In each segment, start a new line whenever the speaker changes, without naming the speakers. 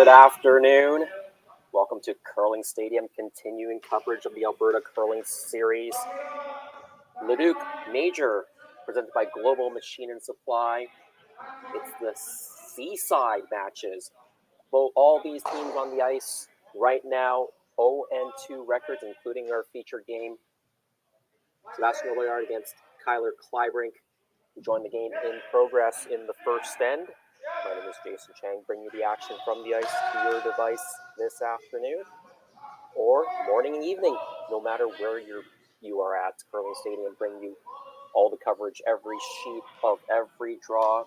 Good afternoon. Welcome to Curling Stadium, continuing coverage of the Alberta Curling Series. Leduc Major, presented by Global Machine and Supply. It's the seaside matches. All these teams on the ice right now, 0-2 records, including our featured game. Sebastien Robilliard against Kyler Klebrink, who joined the game in progress in the first end. My name is Jason Chang, bringing you the action from the ice to your device this afternoon, or morning and evening, no matter where you are at. Curling Stadium bring you all the coverage, every sheet of every draw.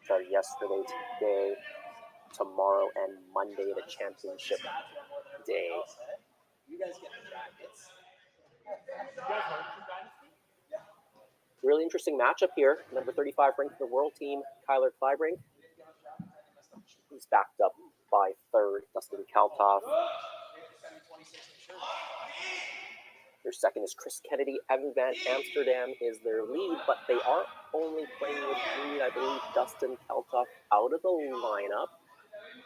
Started yesterday, today, tomorrow, and Monday, the championship day. You guys get the jackets. Really interesting matchup here. Number 35 ranked in the world team, Kyler Kleibrink. He's backed up by third, Dustin Kaltoff. Their second is Chris Kennedy. Evan Van Amsterdam is their lead, but they are only playing with three, I believe, Dustin Kaltoff out of the lineup.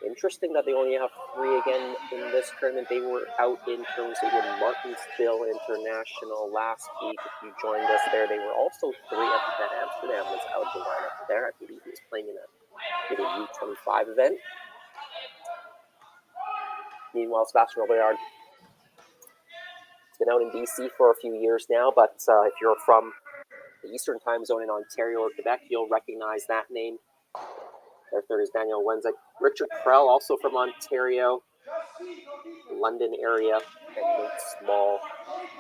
Interesting that they only have three again in this tournament. They were out in Curling Stadium Martinsville International last week. If you joined us there, they were also three. Van Amsterdam was out of the lineup there. I believe he was playing in a U25 event. Meanwhile, Sebastien Robilliard has been out in BC for a few years now, but if you're from the Eastern Time Zone in Ontario or Quebec, you'll recognize that name. Their third is Daniel Wenzik. Richard Krell, also from Ontario, London area, and Nate Small,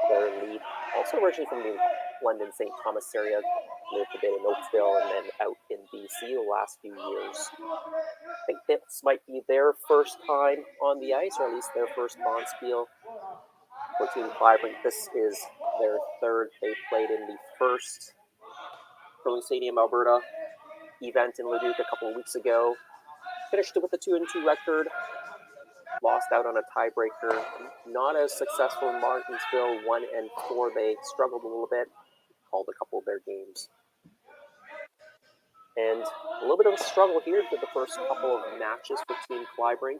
their lead. Also originally from the London St. Thomas area, lived a bit in Oakville, and then out in BC the last few years. I think this might be their first time on the ice, or at least their first bonspiel for Team Kleibrink. This is their third. They played in the first Curling Stadium Alberta event in Leduc a couple of weeks ago. Finished it with a 2-2 record. Lost out on a tiebreaker. Not as successful in Martinsville, 1-4. They struggled a little bit. Called a couple of their games. And a little bit of a struggle here for the first couple of matches for Team Kleibrink.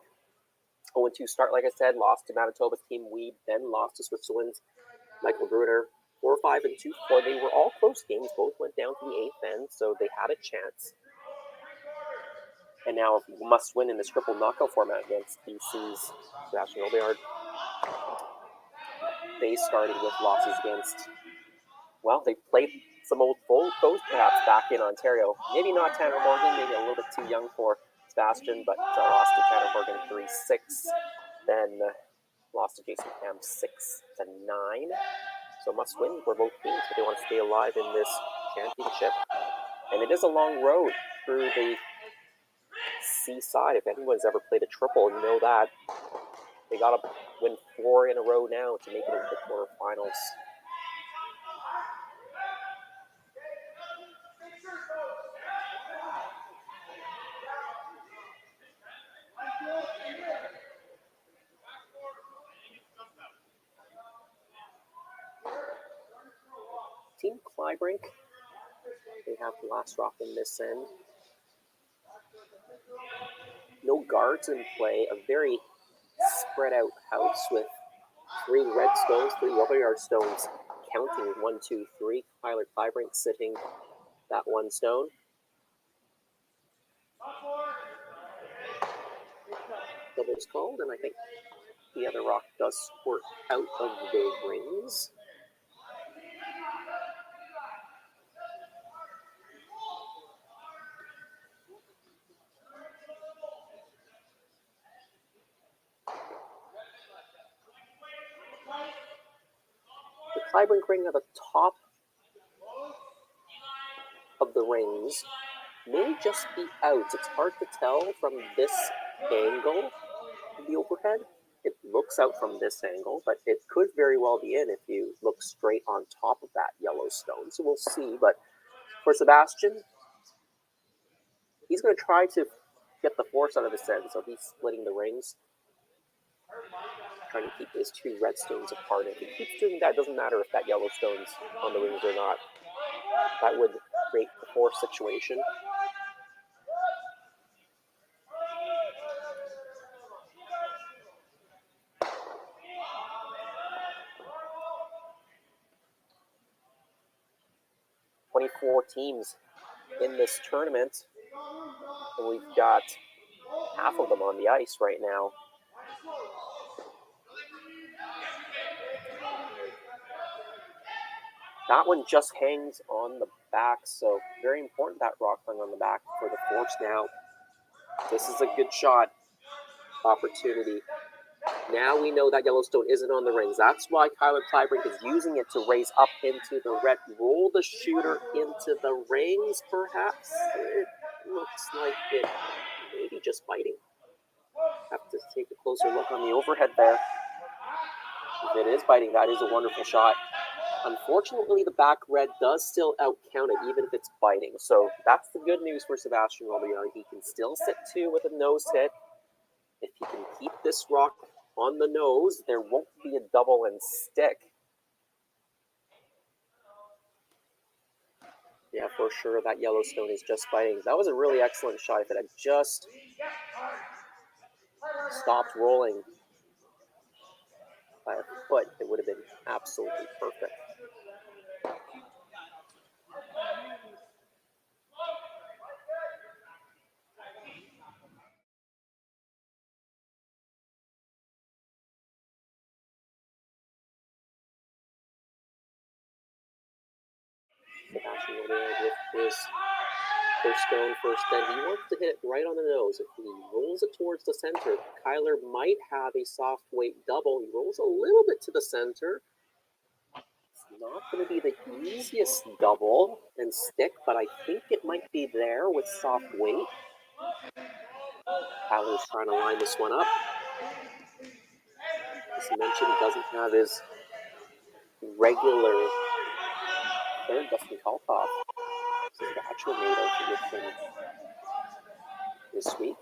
0-2 start, like I said, lost to Manitoba's Team Weed, then lost to Switzerland's Michael Gruner. 4-5 and 2-4. They were all close games. Both went down to the eighth end, so they had a chance. And now must win in this triple knockout format against BC's Sebastien Robilliard. They started with losses against, well, they played some old foes perhaps back in Ontario. Maybe not Tanner Morgan, maybe a little bit too young for Sebastien, but lost to Tanner Morgan 3-6. Then lost to Jason Cam 6-9. So must win for both teams if they want to stay alive in this championship. And it is a long road through the seaside. If anyone's ever played a triple, you know that. They got to win 4 in a row now to make it into the quarterfinals. Team Kleibrink, they have Glassrock in this end. No guards in play, a very spread out house with 3 red stones, 3 Robillard stones, counting 1, 2, 3. Kyler Kleibrink sitting that 1 stone. Double's called, and I think the other rock does squirt out of the rings. The Kleibrink ring at the top of the rings may just be out. It's hard to tell from this angle of the overhead. It looks out from this angle, but it could very well be in if you look straight on top of that yellow stone. So we'll see. But for Sebastien, he's going to try to get the force out of this end. So he's splitting the rings, trying to keep his 2 red stones apart. If he keeps doing that, it doesn't matter if that yellow stone's on the rings or not. That would create the force situation. 24 teams in this tournament, and we've got half of them on the ice right now. That one just hangs on the back, so very important that rock hung on the back for the Force now. This is a good shot opportunity. Now we know that Yellowstone isn't on the rings. That's why Kyler Kleibrink is using it to raise up into the red. Roll the shooter into the rings, perhaps. It looks like it may be just biting. Have to take a closer look on the overhead there. If it is biting, that is a wonderful shot. Unfortunately, the back red does still outcount it, even if it's biting. So that's the good news for Sebastien Robilliard. He can still sit two with a nose hit. If he can keep this rock on the nose, there won't be a double and stick. Yeah, for sure, that Yellowstone is just biting. That was a really excellent shot. If it had just stopped rolling by a foot, it would have been absolutely perfect. Sebastien Robilliard with his first stone, first bend. He wants to hit it right on the nose. If he rolls it towards the center, Kyler might have a soft weight double. He rolls a little bit to the center. It's not going to be the easiest double and stick, but I think it might be there with soft weight. Kyler's trying to line this one up. As I mentioned, he doesn't have his regular third Dustin Kalkoff. Saskatchewan native with him this week.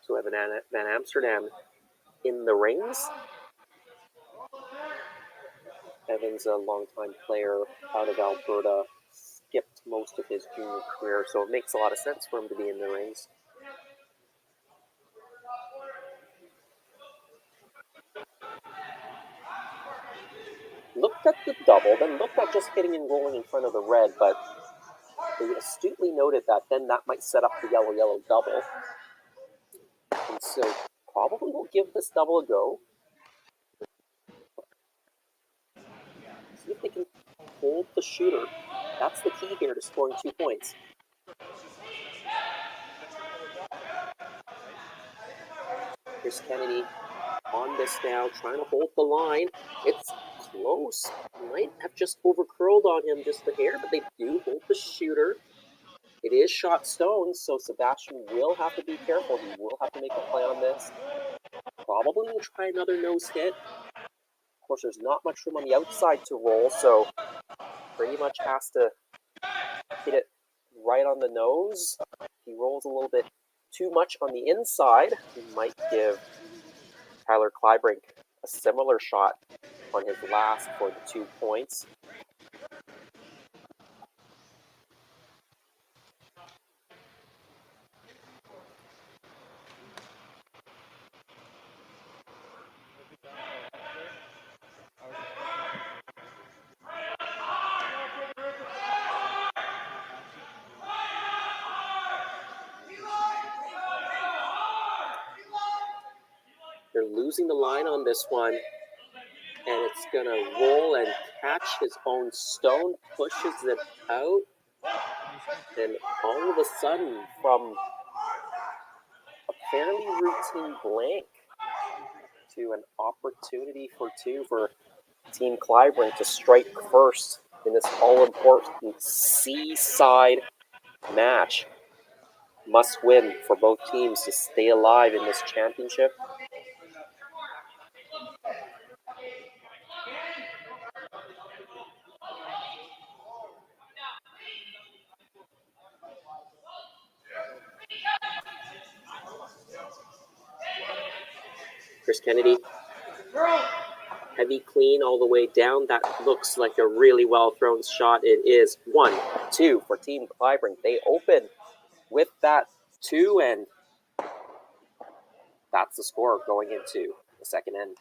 So we have Van Amsterdam in the rings. Evan's a longtime player out of Alberta, skipped most of his junior career, so it makes a lot of sense for him to be in the rings. Looked at the double, then looked at just hitting and rolling in front of the red, but they astutely noted that then that might set up the yellow-yellow double. And so probably will give this double a go. See if they can hold the shooter. That's the key here to scoring 2 points. Here's Kennedy on this now, trying to hold the line. It's close. Might have just overcurled on him just a hair, but they do hold the shooter. It is shot stone, so Sebastien will have to be careful. He will have to make a play on this. Probably will try another nose hit. Of course, there's not much room on the outside to roll, so pretty much has to hit it right on the nose. If he rolls a little bit too much on the inside, he might give Kyler Kleibrink a similar shot on his last for the 2 points. They're losing the line on this one, and it's going to roll and catch his own stone, pushes it out, and all of a sudden, from a fairly routine blank to an opportunity for two for Team Kleibrink to strike first in this all-important seaside match. Must win for both teams to stay alive in this championship. Chris Kennedy, heavy clean all the way down. That looks like a really well thrown shot. It is 1-2 for Team Kleibrink. They open with that 2, and that's the score going into the second end.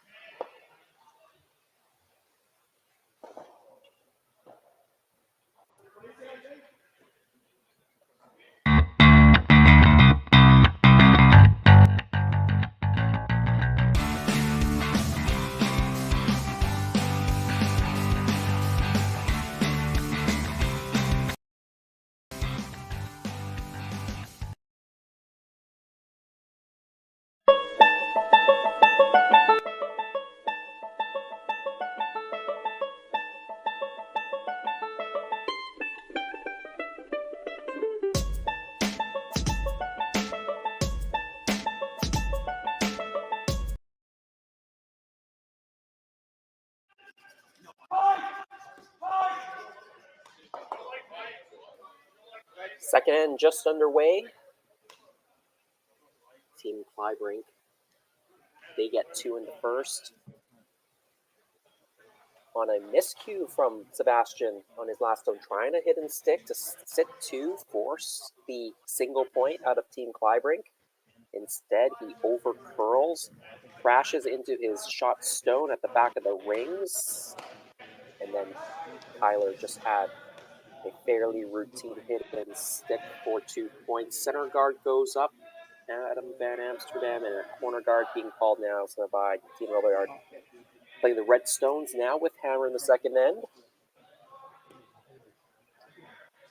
Second end just underway. Team Kleibrink, they get 2 in the first. On a miscue from Sebastien on his last stone, trying to hit and stick to sit 2, force the single point out of Team Kleibrink. Instead, he overcurls, crashes into his shot stone at the back of the rings, and then Kyler just had a fairly routine hit and stick for 2 points. Center guard goes up, Adam Van Amsterdam, and a corner guard being called now by Team Robillard. Playing the Red Stones now with Hammer in the second end.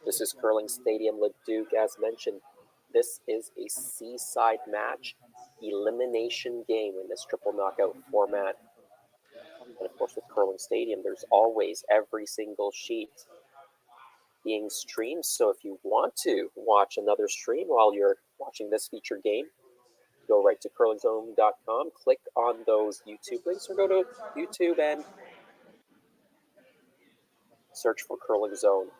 This is Curling Stadium Leduc, as mentioned. This is a seaside match, elimination game in this triple knockout format. And of course with Curling Stadium, there's always every single sheet being streamed. So if you want to watch another stream while you're watching this featured game, go right to curlingzone.com, click on those YouTube links, or go to YouTube and search for Curling Zone.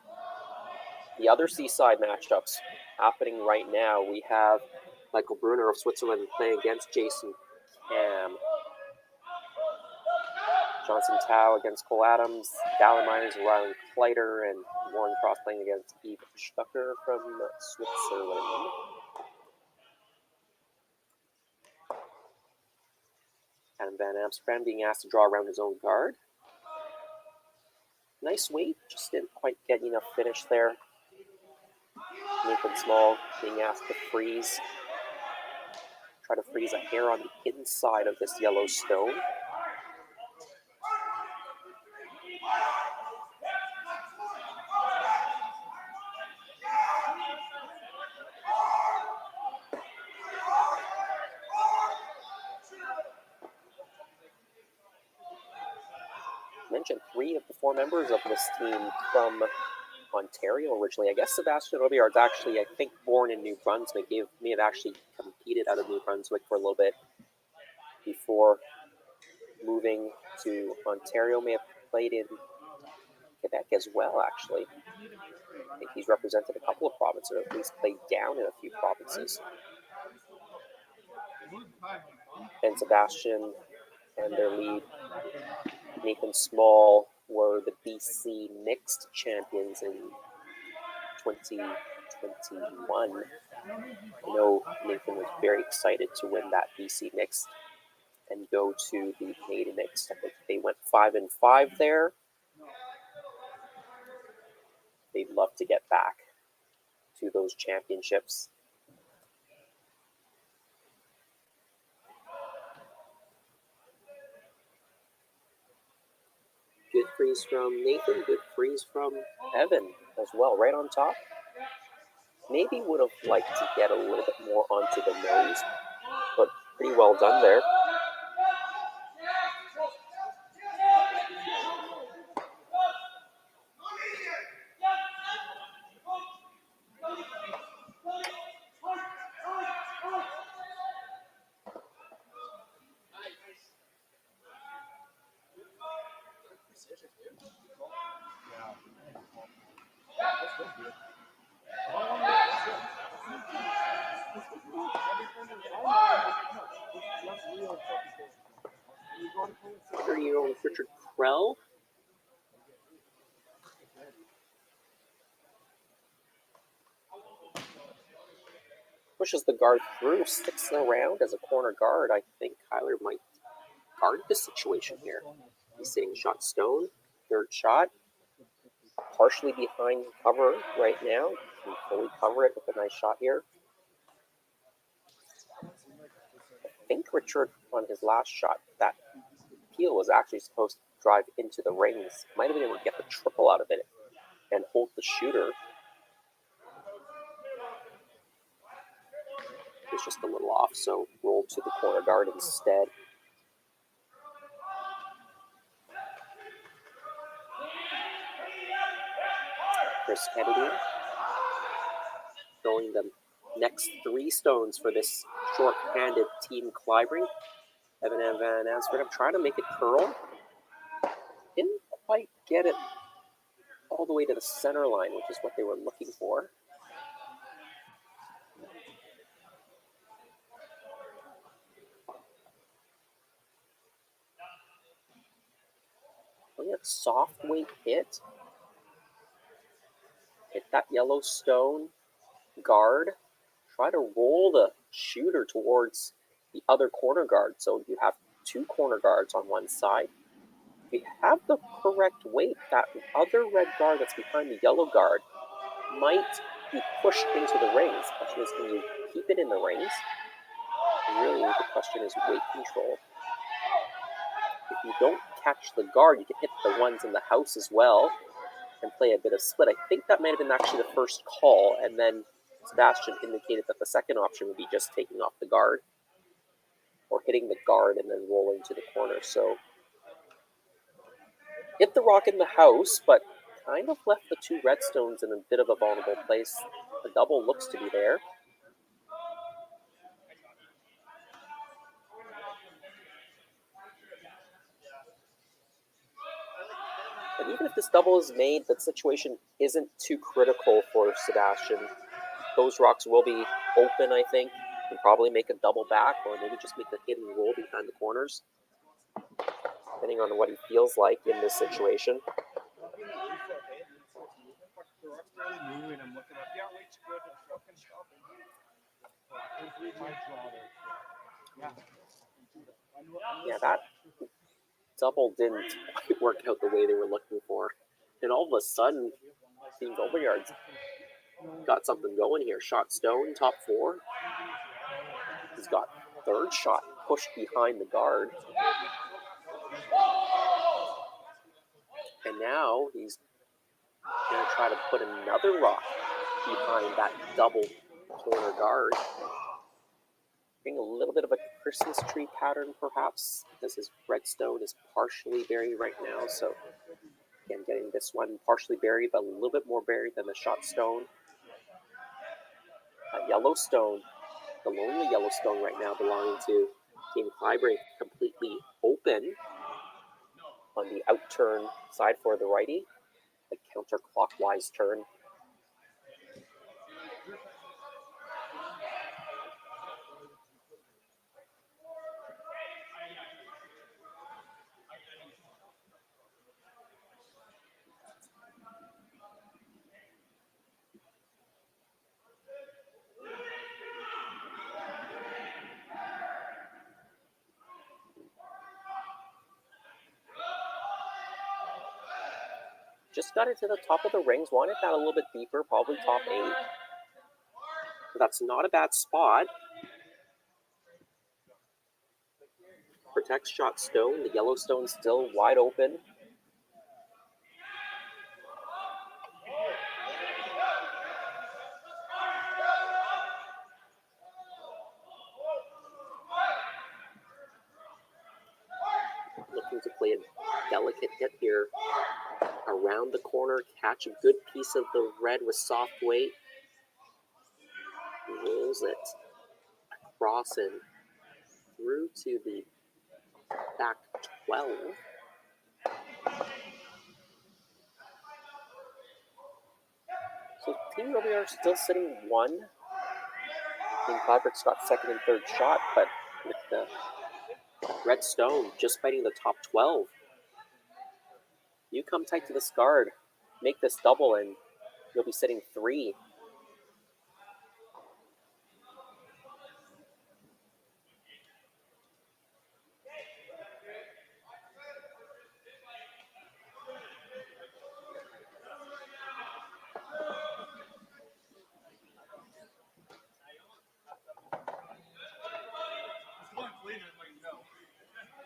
The other seaside matchups happening right now, we have Michael Brunner of Switzerland playing against Jason Cam. Johnson Tao against Cole Adams, Dallin Miners, Rylan Kleider, and Warren Cross playing against Eve Stucker from Switzerland. Adam Van Amsterdam being asked to draw around his own guard. Nice weight, just didn't quite get enough finish there. Nathan Small being asked to freeze. Try to freeze a hair on the inside of this yellow stone. Mentioned 3 of the 4 members of this team from Ontario originally. I guess Sebastien Robilliard is actually, I think, born in New Brunswick. He may have actually competed out of New Brunswick for a little bit before moving to Ontario. May have played in Quebec as well, actually. I think he's represented a couple of provinces, or at least played down in a few provinces. And Sebastien and their lead, Nathan Small, were the BC Mixed champions in 2021. I know Nathan was very excited to win that BC Mixed and go to the Canadian Mixed. I think they went 5-5 there. They'd love to get back to those championships. Good freeze from Nathan, good freeze from Evan as well, right on top. Maybe would have liked to get a little bit more onto the nose, but pretty well done there. Richard Krell pushes the guard through, sticks around as a corner guard. I think Kyler might guard the situation here. He's sitting shot stone, third shot, partially behind cover right now. Can fully cover it with a nice shot here. I think Richard, on his last shot, that peel was actually supposed to drive into the rings. Might have been able to get the triple out of it and hold the shooter. It was just a little off, so rolled to the corner guard instead. Chris Kennedy throwing the next 3 stones for this short-handed Team Kleibrink. Evan Van Amsterdam trying to make it curl. Didn't quite get it all the way to the center line, which is what they were looking for. a soft weight hit. Hit that yellow stone guard. Try to roll the shooter towards the other corner guard. So you have two corner guards on one side. If you have the correct weight, that other red guard that's behind the yellow guard might be pushed into the rings. The question is, can you keep it in the rings? And really, the question is weight control. If you don't catch the guard, you can hit the ones in the house as well and play a bit of split. I think that might have been actually the first call, and then Sebastien indicated that the second option would be just taking off the guard or hitting the guard and then rolling to the corner. So hit the rock in the house, but kind of left the two redstones in a bit of a vulnerable place. The double looks to be there. And even if this double is made, the situation isn't too critical for Sebastien. Those rocks will be open, I think. You can probably make a double back or maybe just make a hit and roll behind the corners, depending on what he feels like in this situation. Yeah, that double didn't quite work out the way they were looking for. And all of a sudden, Team Robillard got something going here. Shot stone, top four. He's got third shot pushed behind the guard. And now he's going to try to put another rock behind that double corner guard. Bring a little bit of a Christmas tree pattern, perhaps, because his redstone is partially buried right now. So, again, getting this one partially buried, but a little bit more buried than the shot stone. A yellow stone, the lonely yellow stone right now belonging to Team Kleibrink, completely open on the out turn side for the righty. The counterclockwise turn. Just got it to the top of the rings, wanted that a little bit deeper, probably top 8. But that's not a bad spot. Protects shot stone, the yellow stone still wide open. Looking to play a delicate hit here. Around the corner, catch a good piece of the red with soft weight. Rolls it across and through to the back 12. So Team Robillard still sitting 1. Team Kleibrink's got second and third shot, but with the red stone just fighting the top 12. You come tight to this guard, make this double, and you'll be sitting 3.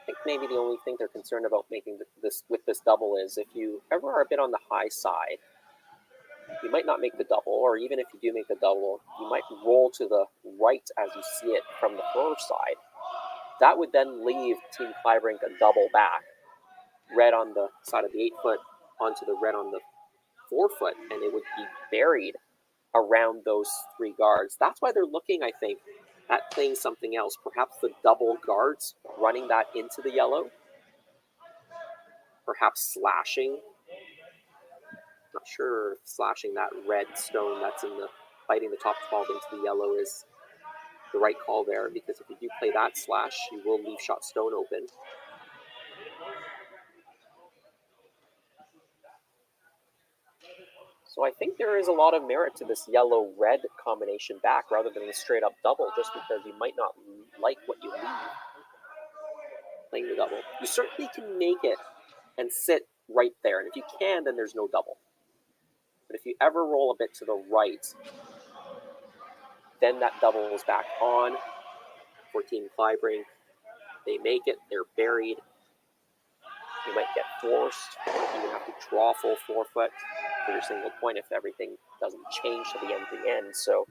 I think maybe the only thing they're concerned about making this with this double is if you ever are a bit on the high side, you might not make the double, or even if you do make the double, you might roll to the right as you see it from the far side. That would then leave Team Kleibrink a double back. Red on the side of the 8-foot onto the red on the 4-foot, and it would be buried around those 3 guards. That's why they're looking, I think, at playing something else. Perhaps the double guards, running that into the yellow. Perhaps slashing. Not sure if slashing that red stone that's in the fighting the top 12 into the yellow is the right call there, because if you do play that slash, you will leave shot stone open. So I think there is a lot of merit to this yellow-red combination back rather than a straight-up double, just because you might not like what you leave playing the double. You certainly can make it and sit right there, and if you can, then there's no double. But if you ever roll a bit to the right, then that double is back on for Team Kleibrink. They make it, they're buried. You might get forced, you even have to draw full forefoot for your single point if everything doesn't change to the end. So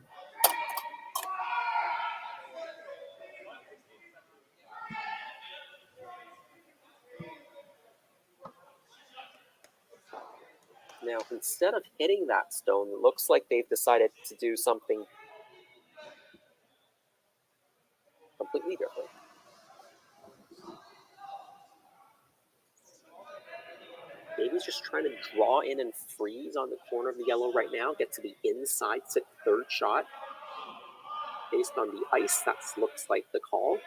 now, instead of hitting that stone, it looks like they've decided to do something completely different. Maybe he's just trying to draw in and freeze on the corner of the yellow right now, get to the inside, sit third shot. Based on the ice, that looks like the call.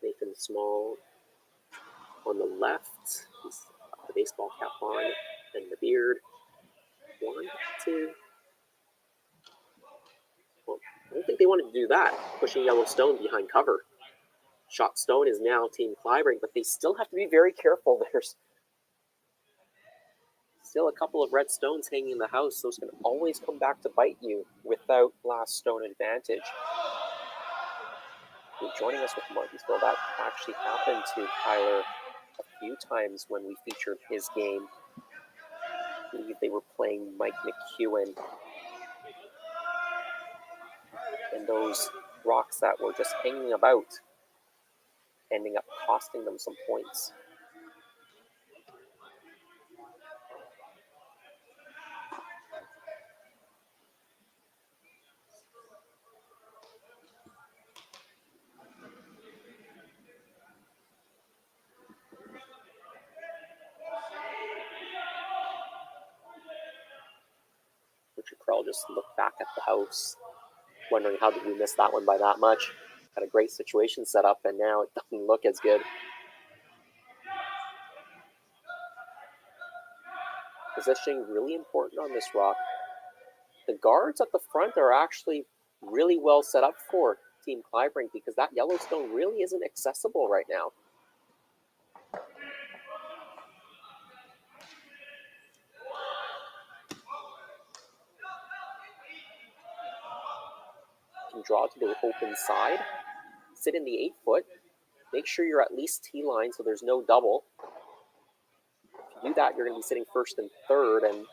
Nathan Small on the left. He's got the baseball cap on and the beard. One, two. Well, I don't think they wanted to do that, pushing Yellowstone behind cover. Shot stone is now Team Kleibrink, but they still have to be very careful. There's still a couple of red stones hanging in the house. Those can always come back to bite you without last stone advantage. Joining us with Martinsville, that actually happened to Kyler a few times when we featured his game. I believe they were playing Mike McEwen. And those rocks that were just hanging about, ending up costing them some points. Richard Krell just looked back at the house, wondering how did we miss that one by that much. Had a great situation set up, and now it doesn't look as good. Positioning really important on this rock. The guards at the front are actually really well set up for Team Kleibrink because that Yellowstone really isn't accessible right now. You can draw to the open side, sit in the 8-foot, make sure you're at least T-line so there's no double. If you do that, you're going to be sitting first and third, and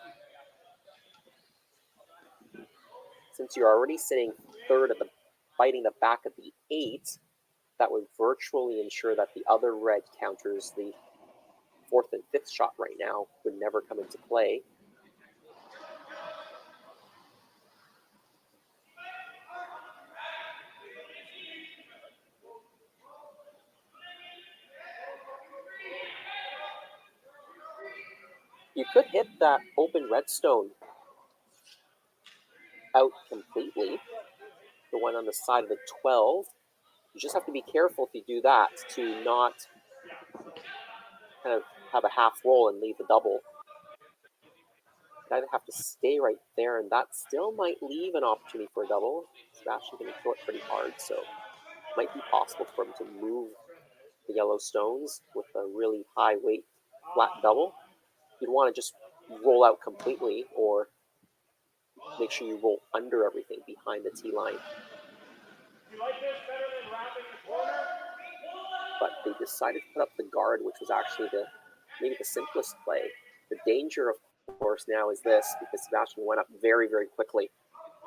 since you're already sitting third at the biting the back of the 8, that would virtually ensure that the other red counters, the 4th and 5th shot right now, would never come into play. You could hit that open redstone out completely, the one on the side of the 12. You just have to be careful if you do that to not kind of have a half roll and leave the double. You either have to stay right there, and that still might leave an opportunity for a double. Sebastien going to throw it pretty hard, so it might be possible for him to move the yellow stones with a really high weight flat double. You'd want to just roll out completely or make sure you roll under everything behind the T line. But they decided to put up the guard, which was actually maybe the simplest play. The danger, of course, now is this, because Sebastien went up very, very quickly.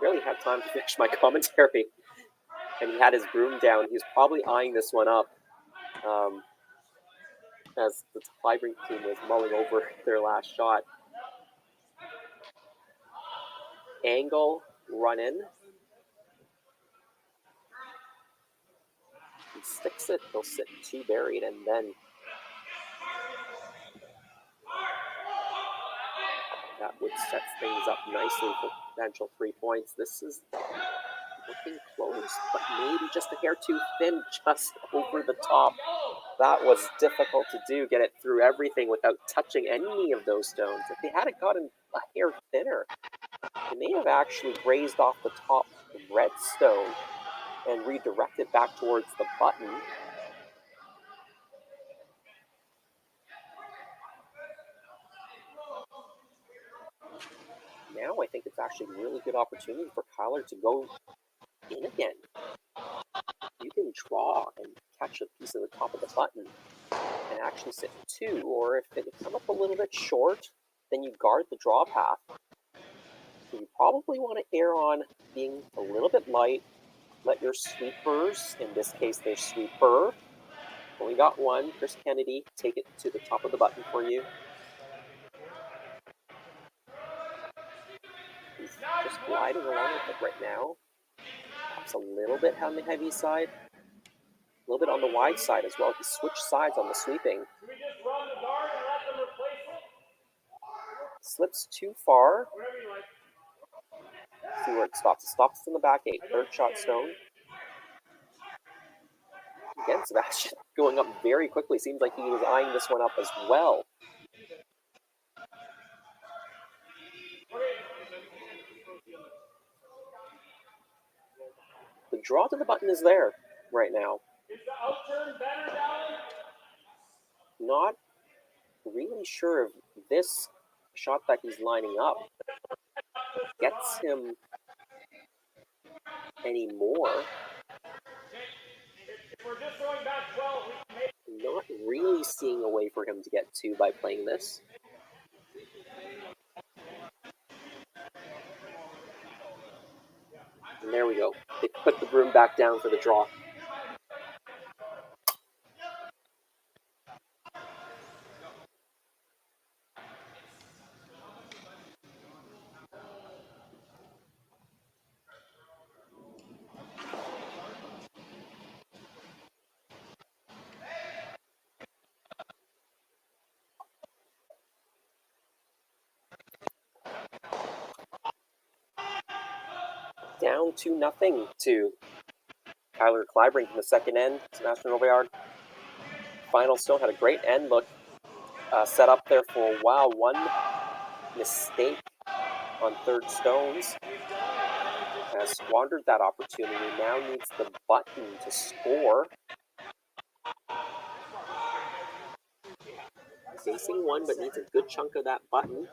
Barely had time to finish my commentary, and he had his broom down. He was probably eyeing this one up as the Kleibrink team was mulling over their last shot. Angle, run in. He sticks it, he'll sit 2 buried, and then that would set things up nicely for potential 3 points. This is looking close. close, but maybe just a hair too thin, just over the top. That was difficult to do, get it through everything without touching any of those stones. If they hadn't gotten a hair thinner, they may have actually grazed off the top red stone and redirected back towards the button. Now I think it's actually a really good opportunity for Kyler to go in again. You can draw and catch a piece of the top of the button and actually sit 2, or if it would come up a little bit short, then you guard the draw path. So you probably want to err on being a little bit light. Let your sweepers, in this case their sweeper, only got one, Chris Kennedy, take it to the top of the button for you. He's just gliding along with it right now. Perhaps a little bit on the heavy side, a little bit on the wide side as well. He switched sides on the sweeping. Slips too far. See where it stops. It stops in the back 8. Third shot stone. Again, Sebastien going up very quickly. Seems like he was eyeing this one up as well. The draw to the button is there right now. Not really sure if this shot that he's lining up gets him any more. Not really seeing a way for him to get 2 by playing this. And there we go. They put the broom back down for the draw. Down 2-0 to Kyler Klebrink in the second end. Sebastien Robilliard. Final stone had a great end look set up there for a while. One mistake on third stones has squandered that opportunity. Now needs the button to score. Facing 1, but needs a good chunk of that button.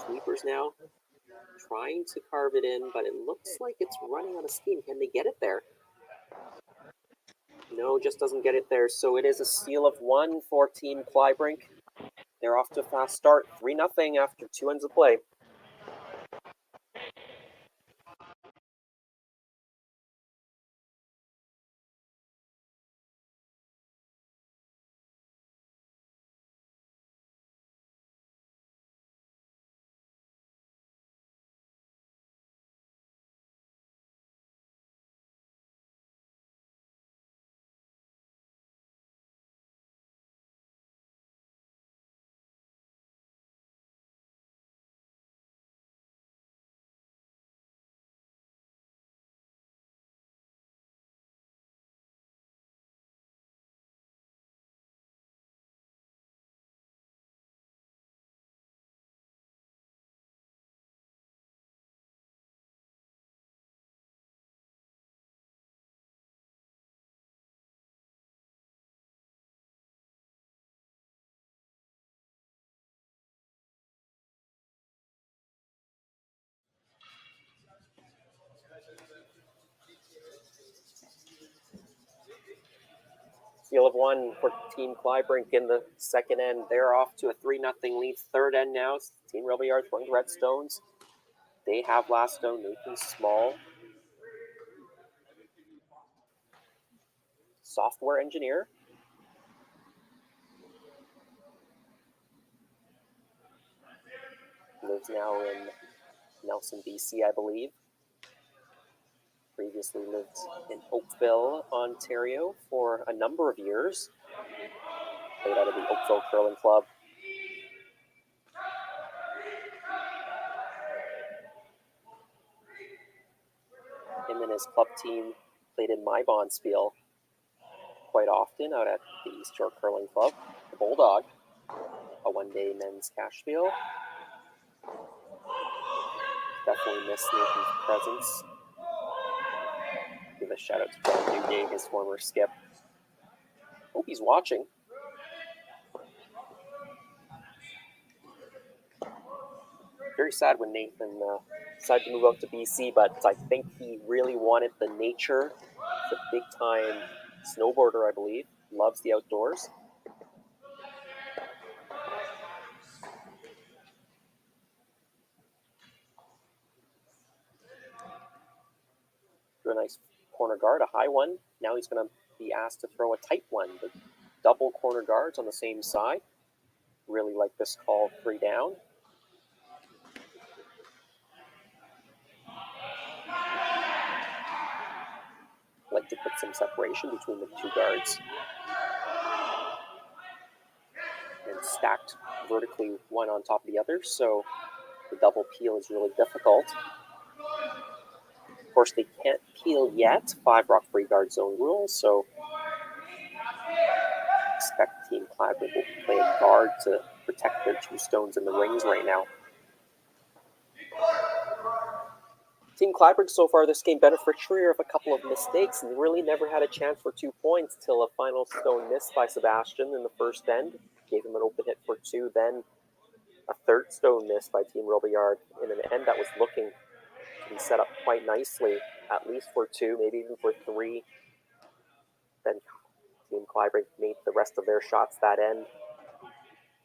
Sweepers now trying to carve it in, but it looks like it's running out of steam. Can they get it there? No, just doesn't get it there. So it is a steal of 1 for Team Kleibrink. They're off to a fast start. 3-0 after 2 ends of play. Steal of 1 for Team Kleibrink in the second end. They're off to a 3-0 lead. Third end now. Team Robillard throwing red stones. They have last stone. Nathan Small. Software engineer. Lives now in Nelson, BC, I believe. Previously lived in Oakville, Ontario for a number of years. Played out of the Oakville Curling Club. In the and his club team played in my Bonspiel quite often out at the East Shore Curling Club. The Bulldog, a one-day men's cashspiel. Definitely miss Nathan's presence. Give a shout out to John Newgate, his former skip. Hope he's watching. Very sad when Nathan decided to move out to BC, but I think he really wanted the nature. He's a big-time snowboarder, I believe. Loves the outdoors. A nice corner guard, a high one. Now he's going to be asked to throw a tight one. The double corner guards on the same side. Really like this call, 3 down. Like to put some separation between the two guards. And stacked vertically one on top of the other, so the double peel is really difficult. Of course, they can't peel yet. 5 rock free guard zone rules, so expect Team Kleibrink will play a guard to protect their 2 stones in the rings right now. Team Kleibrink so far this game beneficiary of a couple of mistakes and really never had a chance for 2 points till a final stone miss by Sebastien in the first end. Gave him an open hit for 2, then a third stone miss by Team Robillard in an end that was looking to be set up quite nicely, at least for 2, maybe even for 3. Then Team Kleibrink made the rest of their shots that end.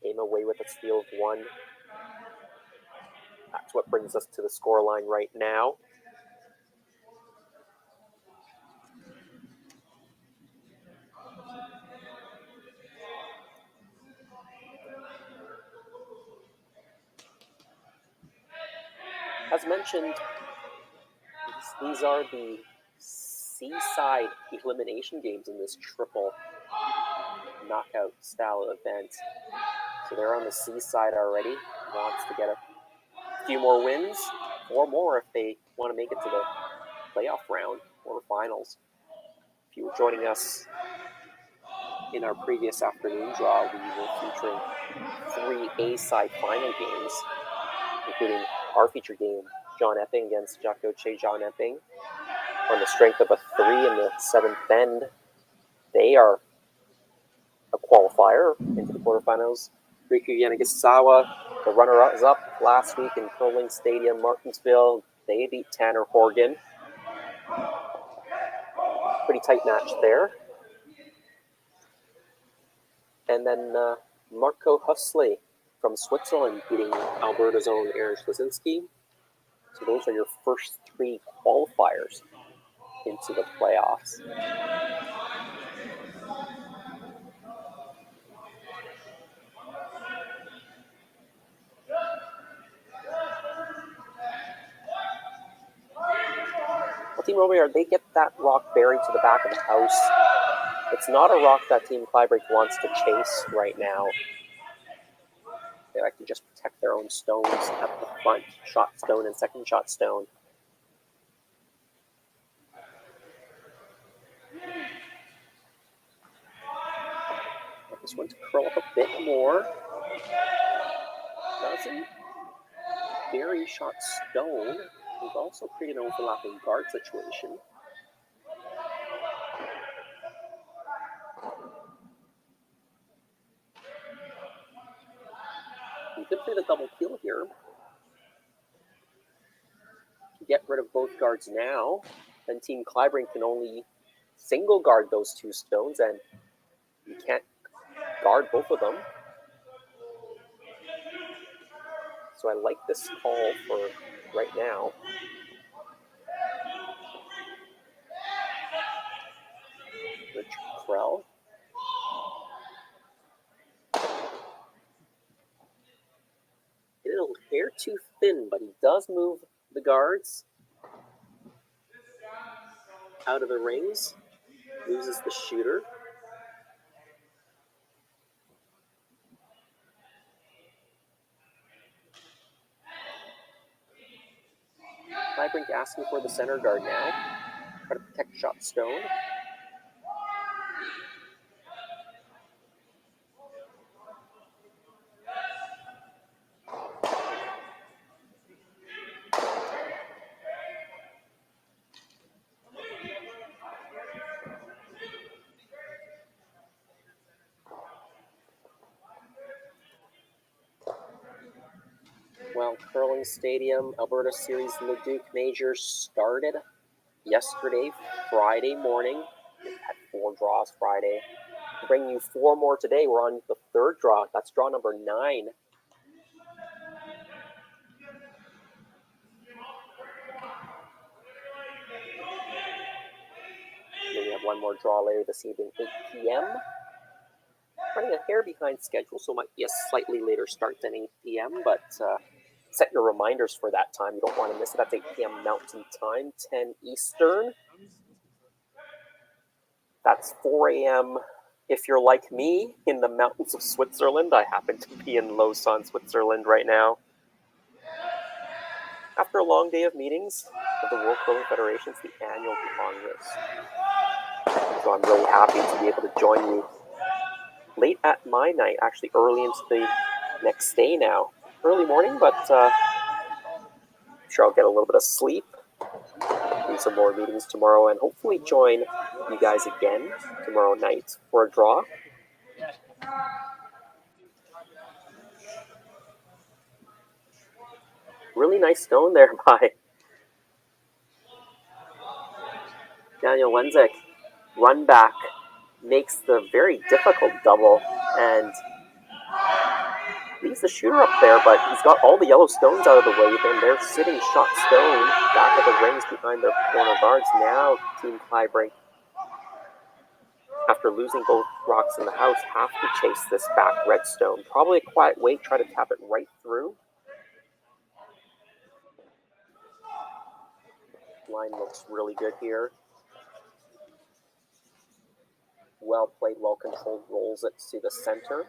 Came away with a steal of 1. That's what brings us to the scoreline right now. As mentioned, these are the seaside elimination games in this triple knockout style event. So they're on the seaside already. Wants to get a few more wins, or more if they want to make it to the playoff round, quarterfinals. If you were joining us in our previous afternoon draw, we were featuring 3 A-side final games, including our feature game, John Epping against Jacques Che John Epping. On the strength of a 3 in the 7th end, they are a qualifier into the quarterfinals. Riku Yanagisawa, the runners-up last week in Curling Stadium Martinsville, they beat Tanner Horgan. Pretty tight match there. And then Marco Husley from Switzerland beating Alberta's own Aaron Schlazinski. So those are your first 3 qualifiers into the playoffs. Well, Team Robillard, they get that rock buried to the back of the house. It's not a rock that Team Kleibrink wants to chase right now. They like to just protect their own stones at the front, shot stone and second shot stone. This one to curl up a bit more. Doesn't bury shot stone. We've also created an overlapping guard situation. We could play the double peel here. Get rid of both guards now. Then Team Kleibrink can only single guard those 2 stones, and you can't guard both of them. So I like this call for right now. Rich Krell. Get a hair too thin, but he does move the guards out of the rings. Loses the shooter. Kleibrink asking for the center guard now. try to protect shot stone. Well, Curling Stadium Alberta Series Leduc Major started yesterday, Friday morning. We had 4 draws Friday. We're bringing you 4 more today. We're on the 3rd draw. That's draw number 9. Then we have 1 more draw later this evening, 8 p.m. Running a hair behind schedule, so it might be a slightly later start than 8 p.m., but set your reminders for that time. You don't want to miss it. That's 8 p.m. Mountain Time, 10 Eastern. That's 4 a.m. if you're like me in the mountains of Switzerland. I happen to be in Lausanne, Switzerland right now. After a long day of meetings of the World Curling Federation, it's the annual Congress. So I'm really happy to be able to join you late at my night, actually early into the next day now. Early morning, but I'm sure I'll get a little bit of sleep, do some more meetings tomorrow, and hopefully join you guys again tomorrow night for a draw. Really nice stone there by Daniel Wenzik. Run back makes the very difficult double and leaves the shooter up there, but he's got all the yellow stones out of the way, and they're sitting shot stone back of the rings behind their corner guards. Now Team Kleibrink, after losing both rocks in the house, have to chase this back red stone. Probably a quiet way, try to tap it right through. Line looks really good here. Well played, well controlled, rolls it to the center.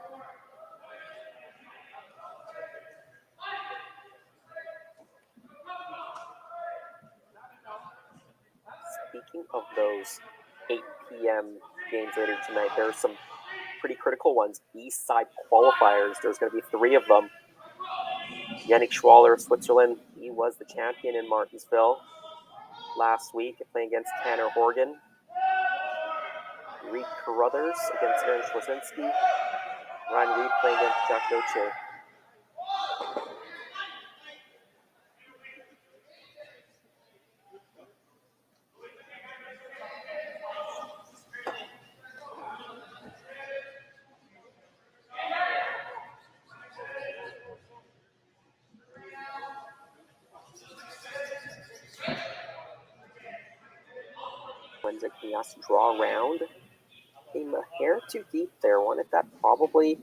Speaking of those 8 p.m. games later tonight, there are some pretty critical ones. East side qualifiers, there's going to be 3 of them. Yannick Schwaller of Switzerland, he was the champion in Martinsville last week, playing against Tanner Horgan. Reed Carruthers against Aaron Schwazinski. Ryan Reed playing against Jack Doche. Wenzik, he has to draw around. Came a hair too deep there. Wanted that probably,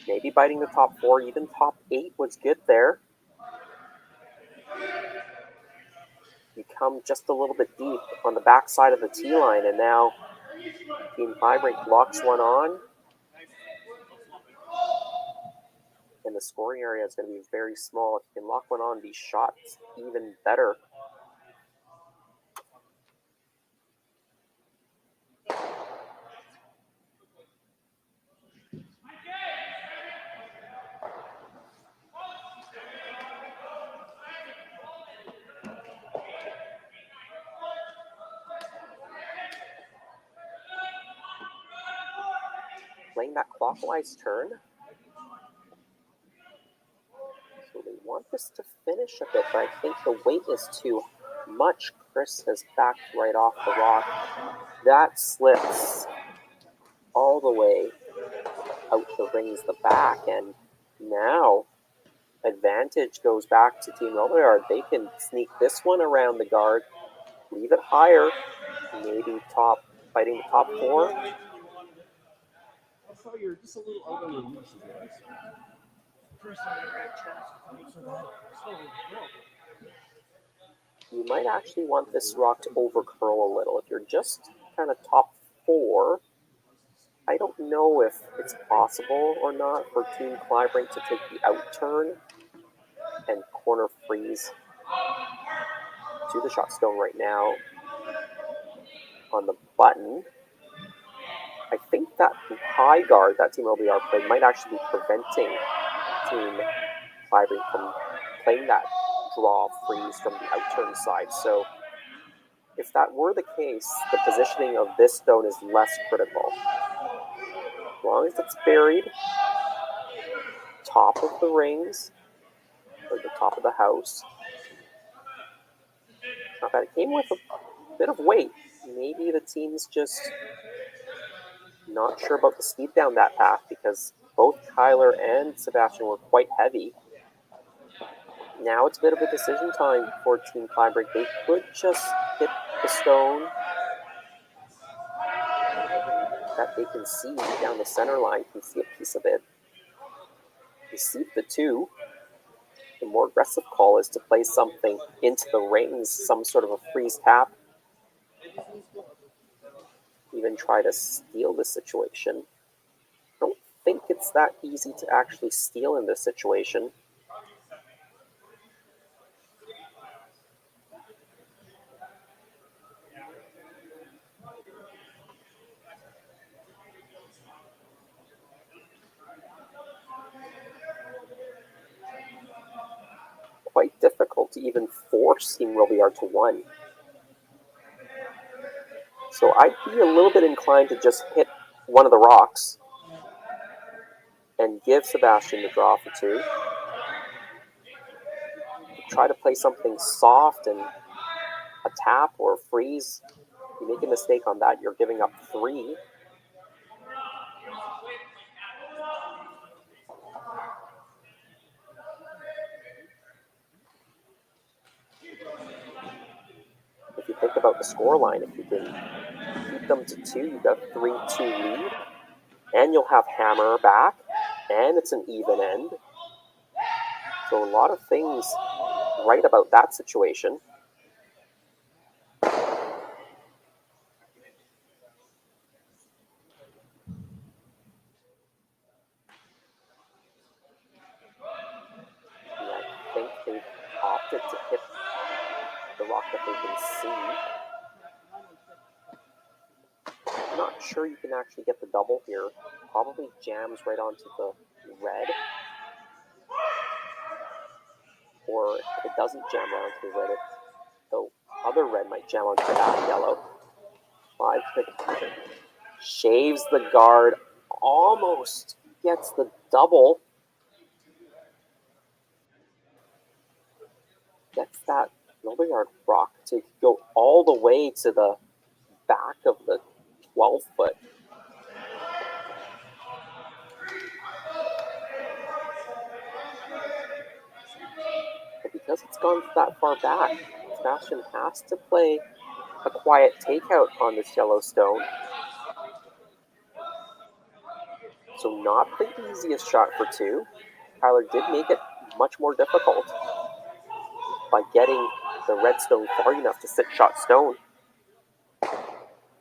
maybe biting the top 4, even top 8 was good there. You come just a little bit deep on the backside of the tee line, and now Team Kleibrink locks one on. And the scoring area is going to be very small. If you can lock one on, these shots even better. Playing that clockwise turn. So they want this to finish a bit, but I think the weight is too much. Chris has backed right off the rock. That slips all the way out the rings, the back, and now advantage goes back to Team Robillard. They can sneak this one around the guard, leave it higher, maybe fighting the top 4.
I saw you're just a little out on the leash.
You might actually want this rock to overcurl a little. If you're just kind of top 4, I don't know if it's possible or not for Team Kleibrink to take the out turn and corner freeze to the shot stone right now. on the button. I think that high guard that Team Robillard played might actually be preventing Team Kleibrink from playing that draw freeze from the outturn side. So if that were the case, the positioning of this stone is less critical. As long as it's buried top of the rings, or the top of the house. Not bad. It came with a bit of weight. Maybe the team's just not sure about the speed down that path because both Kyler and Sebastien were quite heavy. Now it's a bit of a decision time for Team Kleibrink. They could just hit the stone that they can see down the center line. You can see a piece of it. Receive the 2. The more aggressive call is to play something into the rings, some sort of a freeze tap. Even try to steal the situation. I don't think it's that easy to actually steal in this situation. Quite difficult to even force Team Robillard to 1. So I'd be a little bit inclined to just hit one of the rocks and give Sebastien the draw for 2. Try to play something soft and a tap or a freeze. If you make a mistake on that, you're giving up 3. If you think about the score line, if you can keep them to 2, you've got a 3-2 lead, and you'll have hammer back, and it's an even end. So a lot of things right about that situation. Yeah, I think they've opted to hit the rock that they can see. I'm not sure you can actually get the double here. Probably jams right onto the red. Or if it doesn't jam right onto the red, the other red might jam onto that yellow. 5 pick. Shaves the guard. Almost gets the double. Gets that Robillard rock to go all the way to the back of the 12 foot. But because it's gone that far back, Sebastien has to play a quiet takeout on this yellow stone. So not the easiest shot for 2. Kyler did make it much more difficult by getting the red stone far enough to sit shot stone.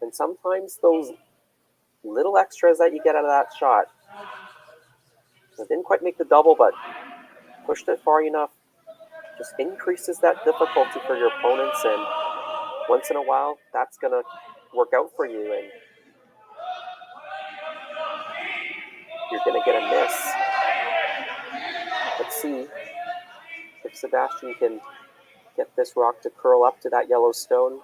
And sometimes those little extras that you get out of that shot, it didn't quite make the double, but pushed it far enough, just increases that difficulty for your opponents, and once in a while, that's going to work out for you, and you're going to get a miss. Let's see if Sebastien can get this rock to curl up to that yellow stone.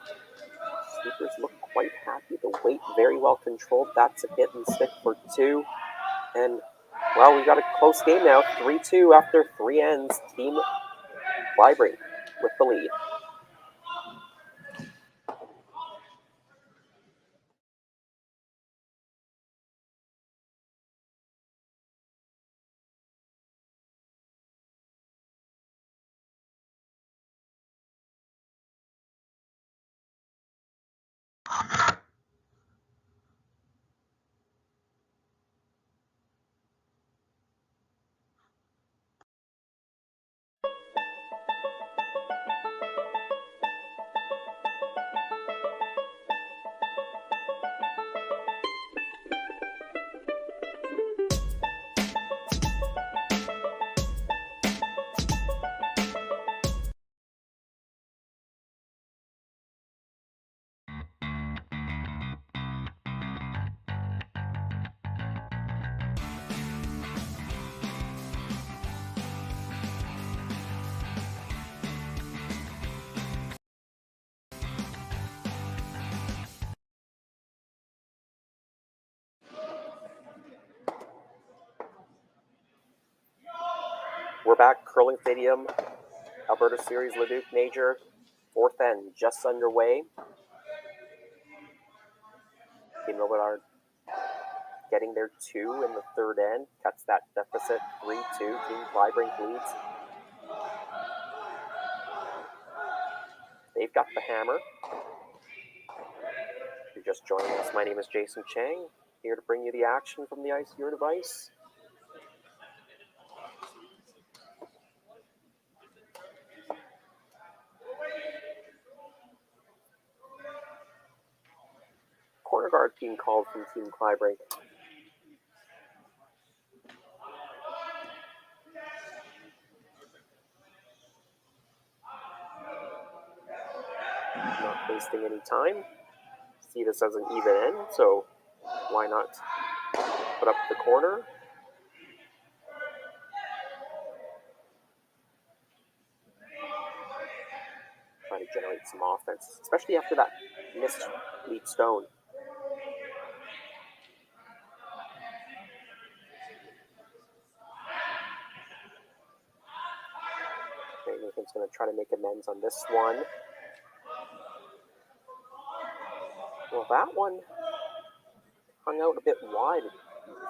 Sweepers look quite happy. The weight very well controlled. That's a hit and stick for 2. And, well, we've got a close game now. 3-2 after 3 ends. Team Kleibrink with the lead. We're back, Curling Stadium, Alberta Series Leduc Major, fourth end just underway. Team Robillard getting their 2 in the third end, cuts that deficit 3-2. Team Kleibrink leads. They've got the hammer. If you're just joining us, my name is Jason Chang, here to bring you the action from the ice to your device. Corner guard being called from Team Kleibrink. Not wasting any time. See this as an even end, so why not put up the corner? Try to generate some offense, especially after that missed lead stone. Okay, Nathan's going to try to make amends on this one. Well, that one hung out a bit wide.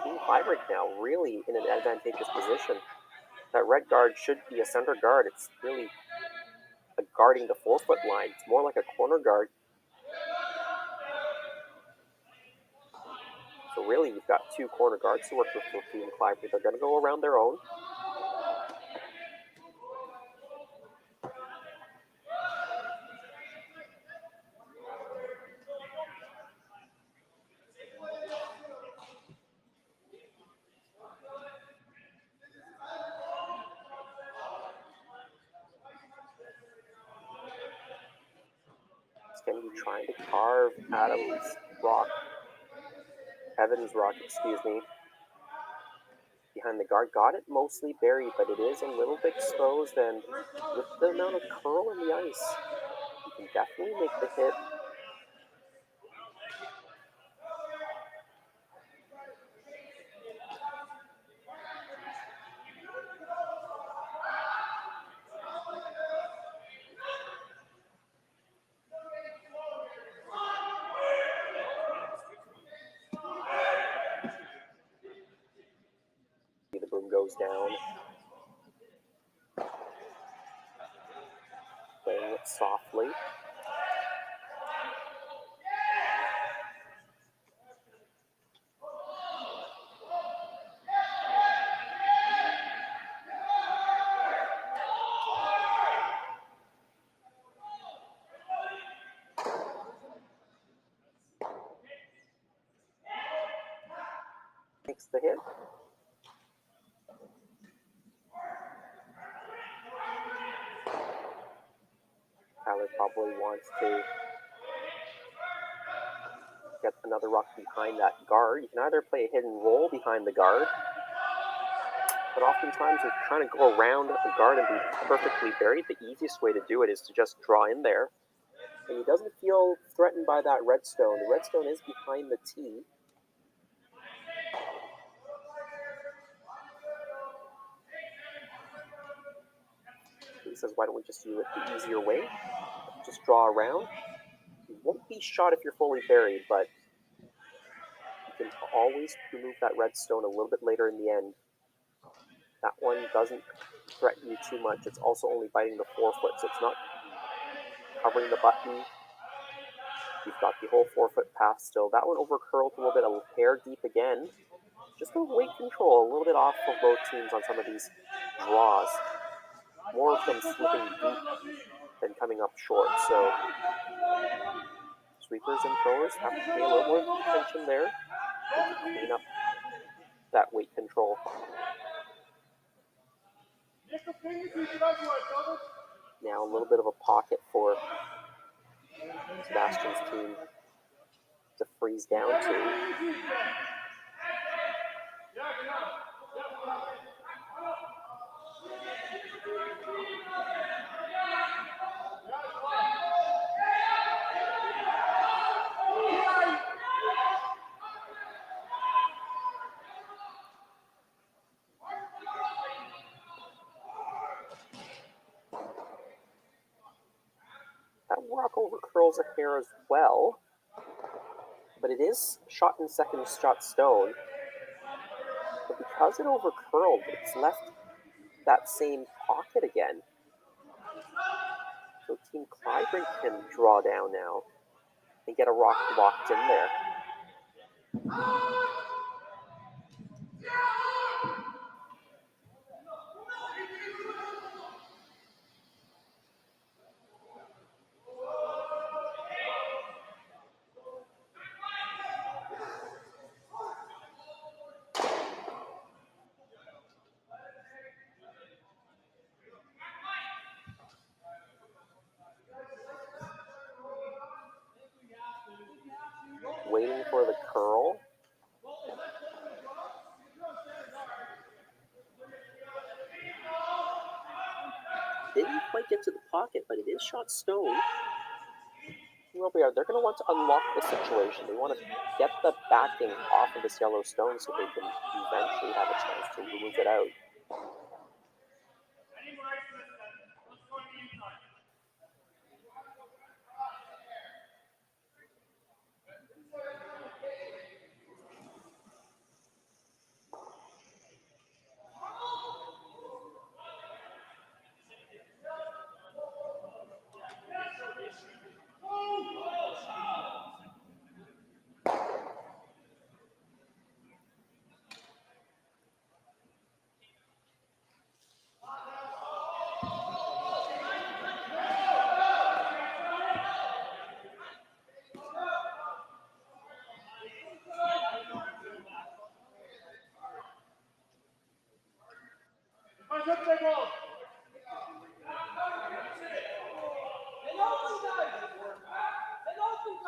Team Kleibrink now really in an advantageous position. That red guard should be a center guard. It's really guarding the 4-foot line. It's more like a corner guard. So really, you've got 2 corner guards to work with for Team Kleibrink. They're going to go around their own. It's going to be trying to carve Evans Rock, excuse me. Behind the guard, got it mostly buried, but it is a little bit exposed, and with the amount of curl in the ice, you can definitely make the hit. The boom goes down. Playing it softly. Makes the hit. Kyler probably wants to get another ruck behind that guard. You can either play a hidden roll behind the guard, but oftentimes you're trying to go around the guard and be perfectly buried. The easiest way to do it is to just draw in there. And he doesn't feel threatened by that redstone. The redstone is behind the tee. He says, why don't we just do it the easier way? Just draw around. You won't be shot if you're fully buried, but you can always remove that redstone a little bit later in the end. That one doesn't threaten you too much. It's also only biting the 4-foot, so it's not covering the button. You've got the whole 4-foot path still. That one over curled a little bit, a hair deep again. Just a weight control, a little bit off of both teams on some of these draws. More of them slipping deep than coming up short. So sweepers and throwers have to pay a little more attention there to clean up that weight control. Now a little bit of a pocket for Sebastien's team to freeze down to. rock over curls a hair as well, but it is shot in second shot stone. But because it over curled, it's left that same pocket again. So Team Kleibrink can draw down now and get a rock locked in there. Waiting for the curl. Didn't quite get to the pocket, but it is shot stone. Robillard, they're going to want to unlock the situation. They want to get the backing off of this yellow stone so they can eventually have a chance to move it out.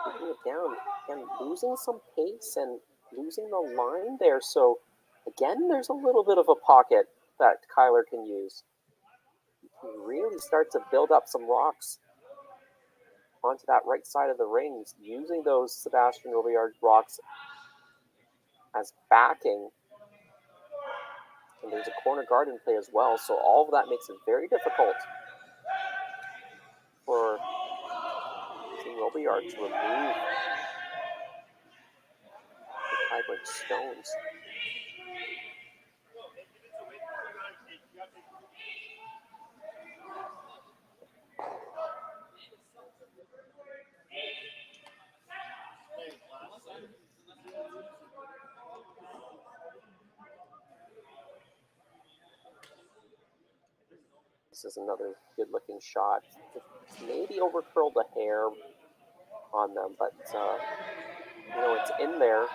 Taking it down and losing some pace and losing the line there. So again, there's a little bit of a pocket that Kyler can use. He can really start to build up some rocks onto that right side of the rings, using those Sebastien Robilliard rocks as backing. And there's a corner guard in play as well, so all of that makes it very difficult for Team Robillard to remove the Kleibrink stones. This is another good-looking shot. Maybe overcurled a hair on them, but it's in there,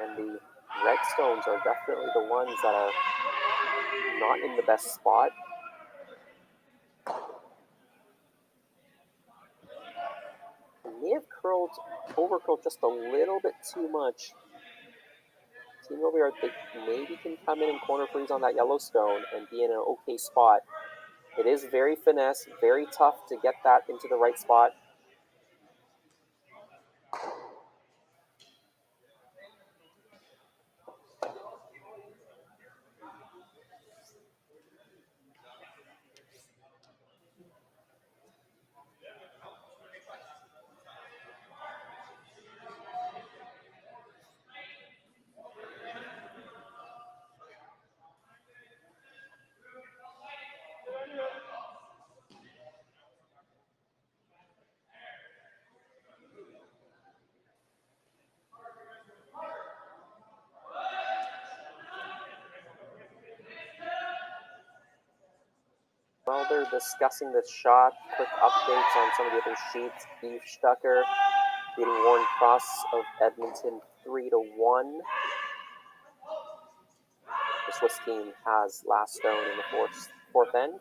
and the red stones are definitely the ones that are not in the best spot. They may have overcurled just a little bit too much. Team Robillard, they maybe can come in and corner freeze on that yellow stone and be in an okay spot. It is very finesse, very tough to get that into the right spot. While they're discussing this shot, quick updates on some of the other sheets. Beef Stucker beating Warren Cross of Edmonton 3-1. The Swiss team has last stone in the fourth end.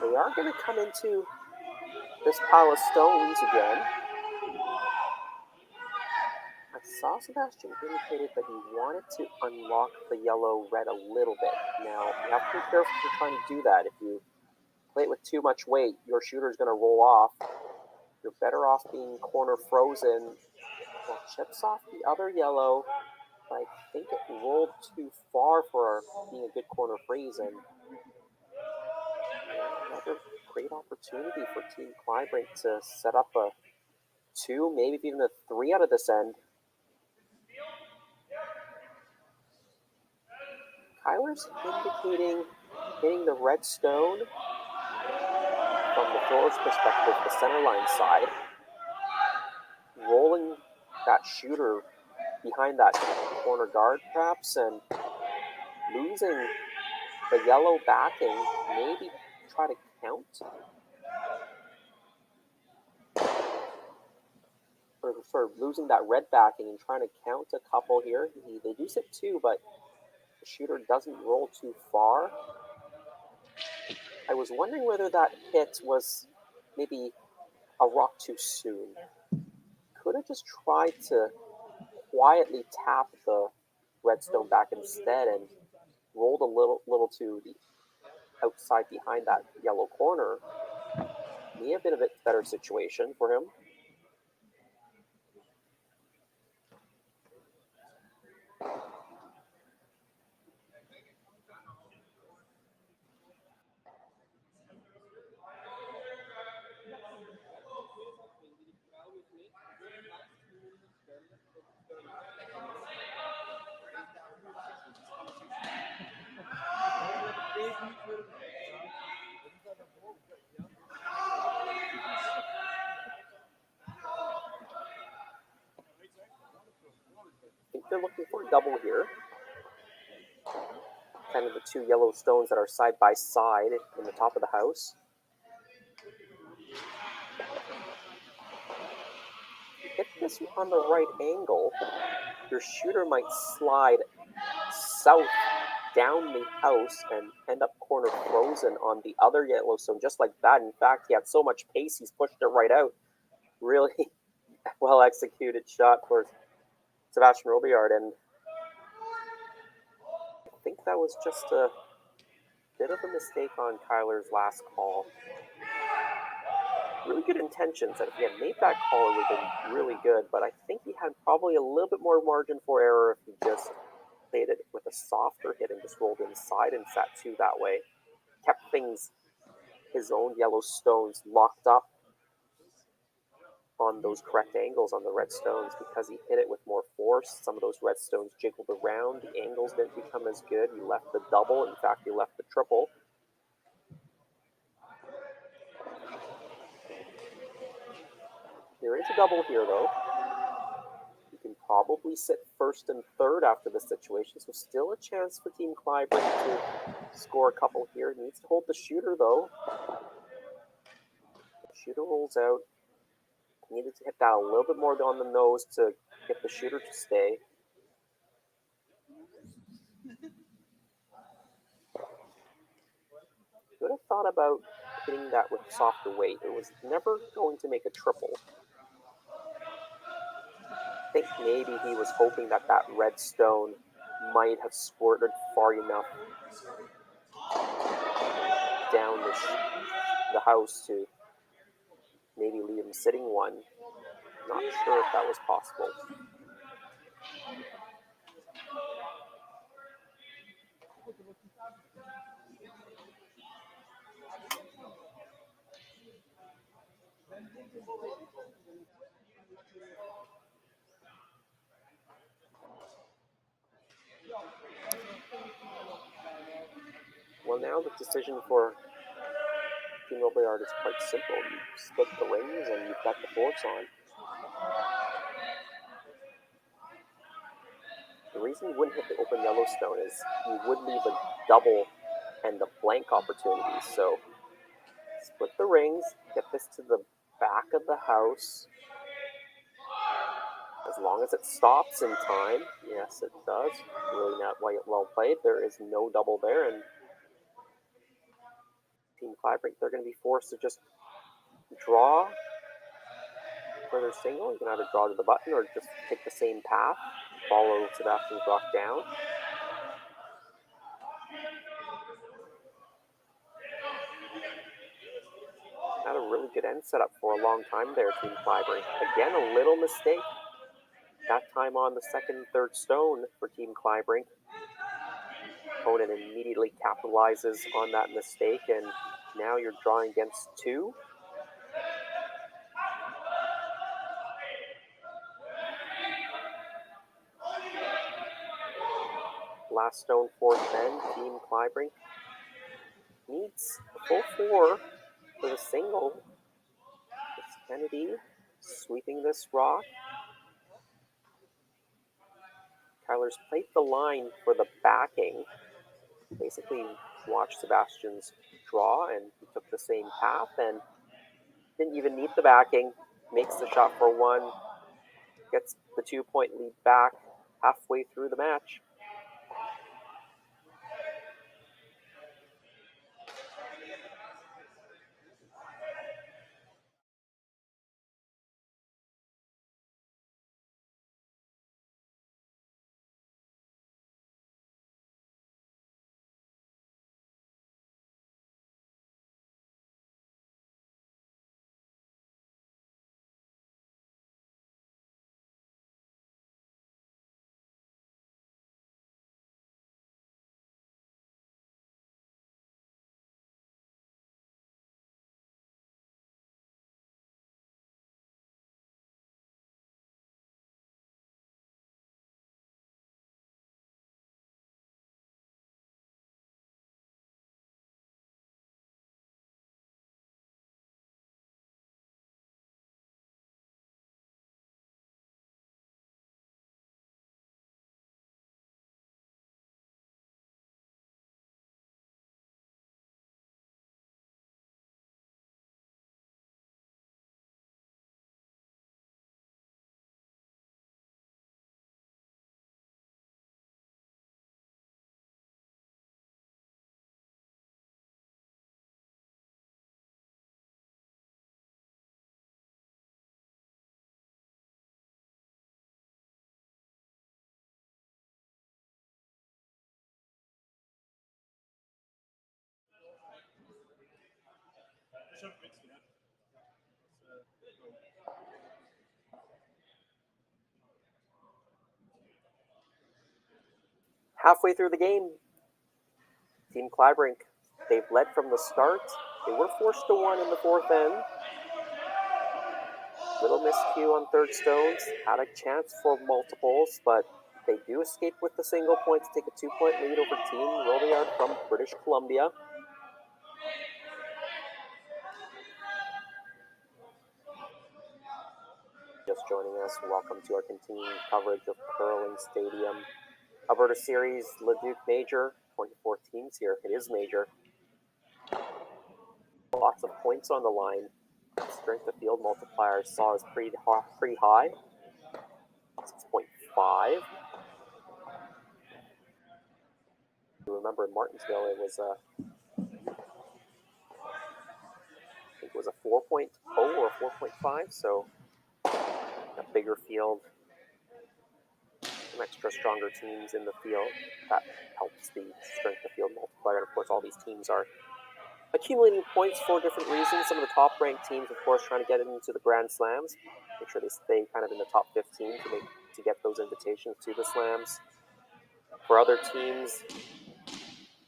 They are going to come into this pile of stones again. I saw Sebastien indicated that he wanted to unlock the yellow-red a little bit. Now, you have to be careful if you're trying to do that. If you play it with too much weight, your shooter is going to roll off. You're better off being corner frozen. Well, chips off the other yellow, but I think it rolled too far for being a good corner freeze. And another great opportunity for Team Kleibrink to set up a 2, maybe even a 3 out of this end. Kyler's indicating hitting the red stone from the thrower's perspective, the center line side, rolling that shooter behind that corner guard perhaps, and losing the yellow backing, maybe try to count. Or sort of losing that red backing and trying to count a couple here. They do sit 2, but the shooter doesn't roll too far. I was wondering whether that hit was maybe a rock too soon. Could have just tried to quietly tap the redstone back instead and rolled a little to the outside behind that yellow corner. May have been a bit better situation for him. I think they're looking for a double here. Kind of the 2 yellow stones that are side by side in the top of the house. Hit this on the right angle, your shooter might slide south down the house and end up corner frozen on the other yellow stone, just like that. In fact, he had so much pace, he's pushed it right out. Really well executed shot for Sebastien Robilliard, and I think that was just a bit of a mistake on Kyler's last call. Really good intentions, and if he had made that call, it would have been really good, but I think he had probably a little bit more margin for error if he just played it with a softer hit and just rolled inside and sat 2 that way. Kept things, his own yellow stones, locked up on those correct angles on the red stones because he hit it with more force. Some of those red stones jiggled around. The angles didn't become as good. He left the double. In fact, he left the triple. There is a double here, though. You can probably sit first and third after this situation, so still a chance for Team Kleibrink to score a couple here. Needs to hold the shooter, though. The shooter rolls out. Needed to hit that a little bit more on the nose to get the shooter to stay. Could have thought about hitting that with softer weight. It was never going to make a triple. I think maybe he was hoping that that red stone might have squirted far enough down the house to maybe leave him sitting 1. Not sure if that was possible. Well, now the decision for Team Robillard is quite simple. You split the rings and you've got the force on. The reason you wouldn't hit the open yellow stone is you would leave a double and the blank opportunities. So split the rings, get this to the back of the house. As long as it stops in time, yes, it does. Really not well played. There is no double there, and Team Kleibrink, they're going to be forced to just draw for their single. You can either draw to the button or just take the same path, follow Sebastien's rock down. Had a really good end setup for a long time there, Team Kleibrink. Again, a little mistake. That time on the second and third stone for Team Kleibrink. Opponent immediately capitalizes on that mistake, and now you're drawing against two. Last stone, fourth bend. Team Kleibrink needs a full four for the single. It's Kennedy sweeping this rock. Kyler's played the line for the backing. Basically watched Sebastien's draw, and he took the same path and didn't even need the backing. Makes the shot for one. Gets the 2-point lead back halfway through the match. Halfway through the game, Team Kleibrink, they've led from the start. They were forced to one in the fourth end. Little miscue on third stones. Had a chance for multiples, but they do escape with the single point to take a 2-point lead over Team Robillard from British Columbia. Just joining us, welcome to our continuing coverage of Curling Stadium Alberta Series Leduc Major. 24 teams here. It is major. Lots of points on the line. Strength of field multiplier saw is pretty high. 6.5. You remember in Martinsville it was I think it was a 4.0 or a 4.5, so a bigger field, some extra stronger teams in the field. That helps the strength of field multiplier. And of course, all these teams are accumulating points for different reasons. Some of the top-ranked teams, of course, trying to get into the Grand Slams. Make sure they stay kind of in the top 15 to get those invitations to the Slams. For other teams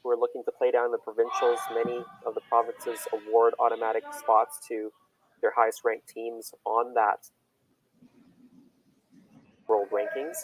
who are looking to play down the provincials, many of the provinces award automatic spots to their highest-ranked teams on that world rankings.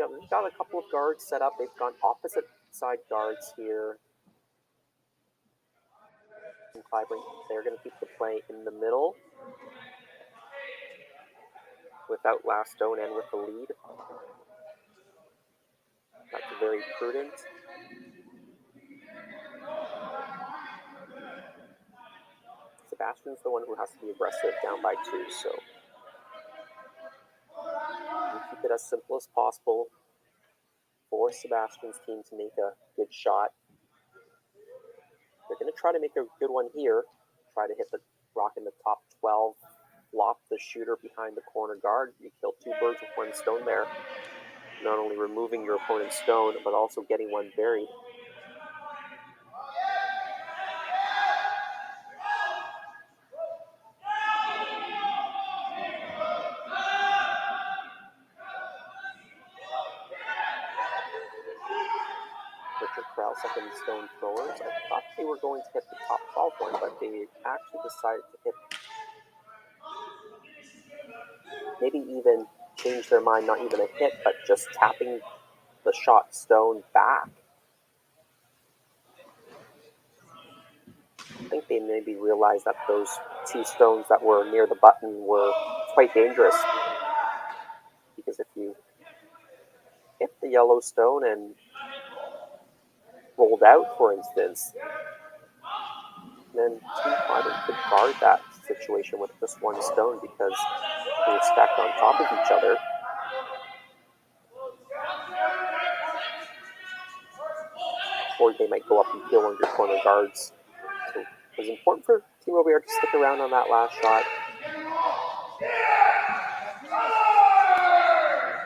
We've got a couple of guards set up. They've gone opposite side guards here. Kleibrink, they're going to keep the play in the middle without last stone and with the lead. prudent. Sebastian's the one who has to be aggressive down by 2, so you keep it as simple as possible. Force Sebastian's team to make a good shot. They're going to try to make a good one here. Try to hit the rock in the top 12. Flop the shooter behind the corner guard. You kill 2 birds with 1 stone there. Not only removing your opponent's stone, but also getting one buried. Second stone throwers. I thought they were going to hit the top 12 one, but they actually decided to hit, maybe even change their mind, not even a hit, but just tapping the shot stone back. I think they maybe realized that those 2 stones that were near the button were quite dangerous. Because if you hit the yellow stone and rolled out, for instance, then Team Kleibrink could guard that situation with just 1 stone because they were stacked on top of each other. Or they might go up and kill one of your corner guards. So it was important for Team Robillard to stick around on that last shot.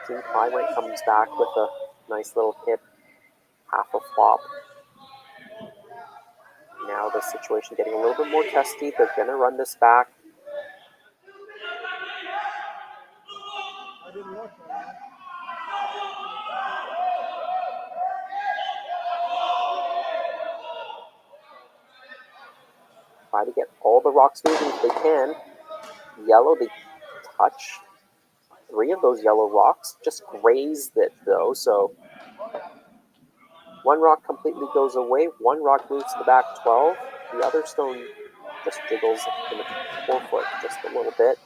Team Kleibrink comes back with a nice little hit, half a flop. Now the situation getting a little bit more testy. They're going to run this back. Try to get all the rocks moving if they can. Yellow, they touch 3 of those yellow rocks. Just grazed it though, so 1 rock completely goes away. 1 rock moves to the back 12. The other stone just jiggles in the forefoot just a little bit.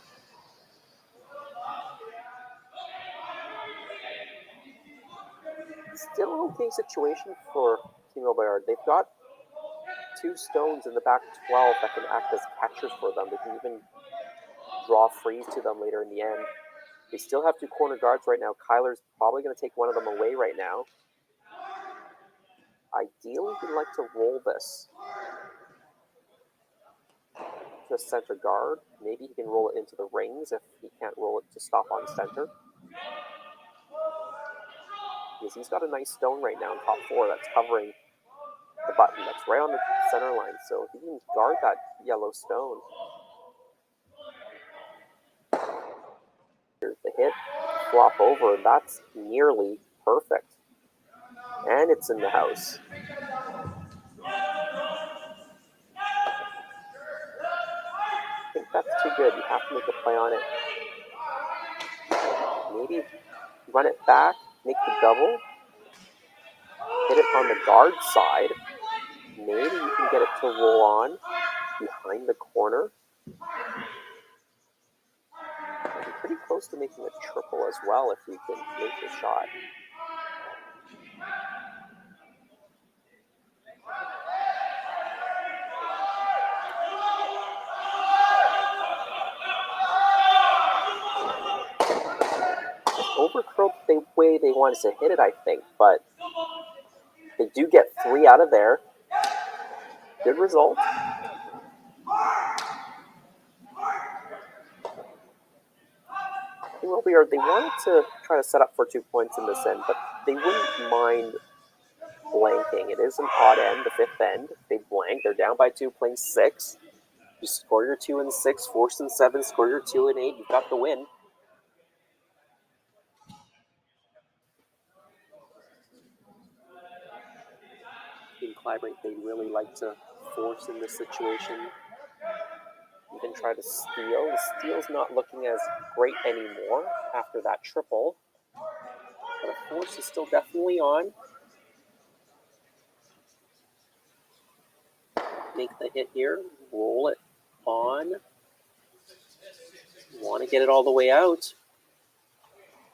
Still an okay situation for Team Robillard. They've got 2 stones in the back 12 that can act as catchers for them. They can even draw frees to them later in the end. They still have 2 corner guards right now. Kyler's probably going to take one of them away right now. Ideally, he'd like to roll this to center guard. Maybe he can roll it into the rings if he can't roll it to stop on center. Because he's got a nice stone right now in top 4 that's covering the button. That's right on the center line. So if he can guard that yellow stone. Here's the hit. Flop over. That's nearly perfect. And it's in the house. I think that's too good. You have to make a play on it. Maybe run it back, make the double, hit it on the guard side. Maybe you can get it to roll on behind the corner. You'd be pretty close to making a triple as well if you can make the shot. Overcurled the way they wanted to hit it, I think, but they do get 3 out of there. Good result. Robillard, they wanted to try to set up for 2 points in this end, but they wouldn't mind blanking. It is an odd end, the 5th end. They blank. They're down by 2, playing 6. You score your 2 and 6, force and 7, score your 2 and 8. You've got the win. In Kleibrink, they really like to force in this situation. Even try to steal. The steal's not looking as great anymore after that triple. But a force is still definitely on. Make the hit here. Roll it on. Want to get it all the way out.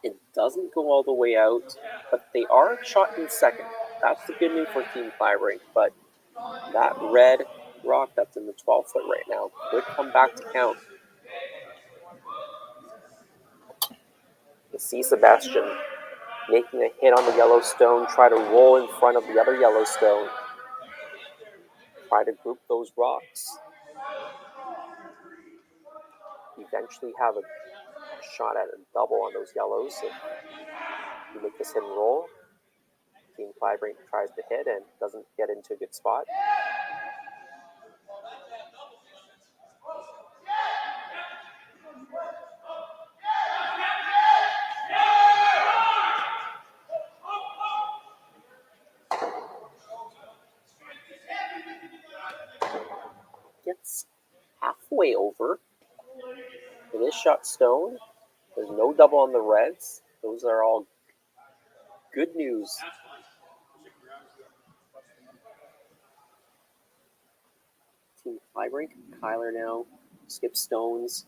It doesn't go all the way out, but they are shot in second. That's the good news for Team Kleibrink, but that red rock that's in the 12-foot right now could come back to count. You see Sebastien making a hit on the Yellowstone, try to roll in front of the other Yellowstone, try to group those rocks. Eventually have a shot at a double on those yellows if you make this hit and roll. Team Kleibrink tries to hit and doesn't get into a good spot. Gets halfway over. It is shot stone. There's no double on the reds. Those are all good news. Team Kleibrink. Kyler now skips stones.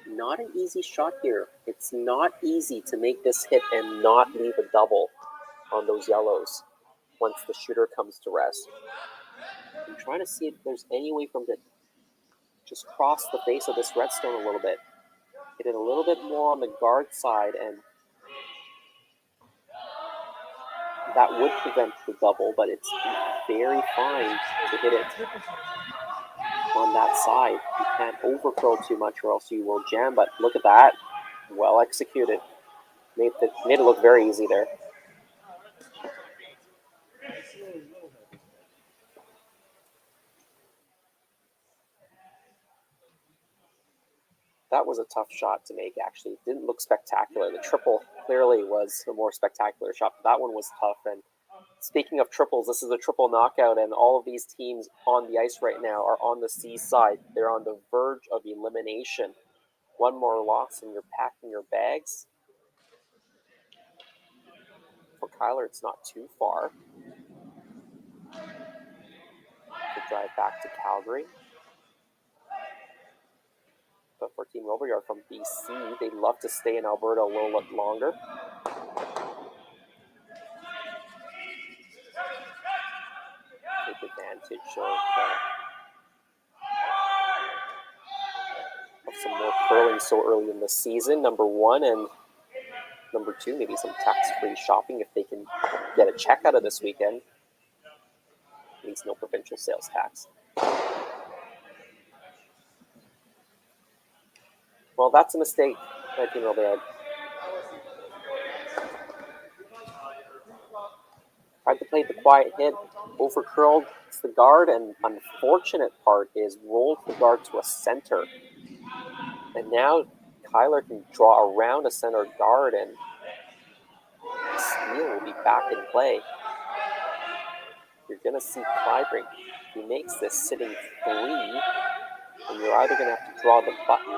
Not an easy shot here. It's not easy to make this hit and not leave a double on those yellows once the shooter comes to rest. I'm trying to see if there's any way for him to just cross the face of this redstone a little bit. Hit it a little bit more on the guard side, and that would prevent the double, but it's very fine to hit it on that side. You can't over-curl too much or else you will jam, but look at that. Well executed. Made it look very easy there. That was a tough shot to make, actually. It didn't look spectacular. The triple clearly was a more spectacular shot, but that one was tough. And speaking of triples, this is a triple knockout, and all of these teams on the ice right now are on the C side. They're on the verge of elimination. One more loss and you're packing your bags. For Kyler, it's not too far to drive back to Calgary. But for Team Robillard from BC, they'd love to stay in Alberta a little bit longer. Take advantage of some more curling so early in the season, number one, and number two, maybe some tax-free shopping if they can get a check out of this weekend. At least no provincial sales tax. Well, that's a mistake by Team Robillard. Tried to play the quiet hit, over-curled. It's the guard, and unfortunate part is rolled the guard to a center. And now Kyler can draw around a center guard, and Steele will be back in play. You're going to see Kleibrink. He makes this sitting 3, and you're either going to have to draw the button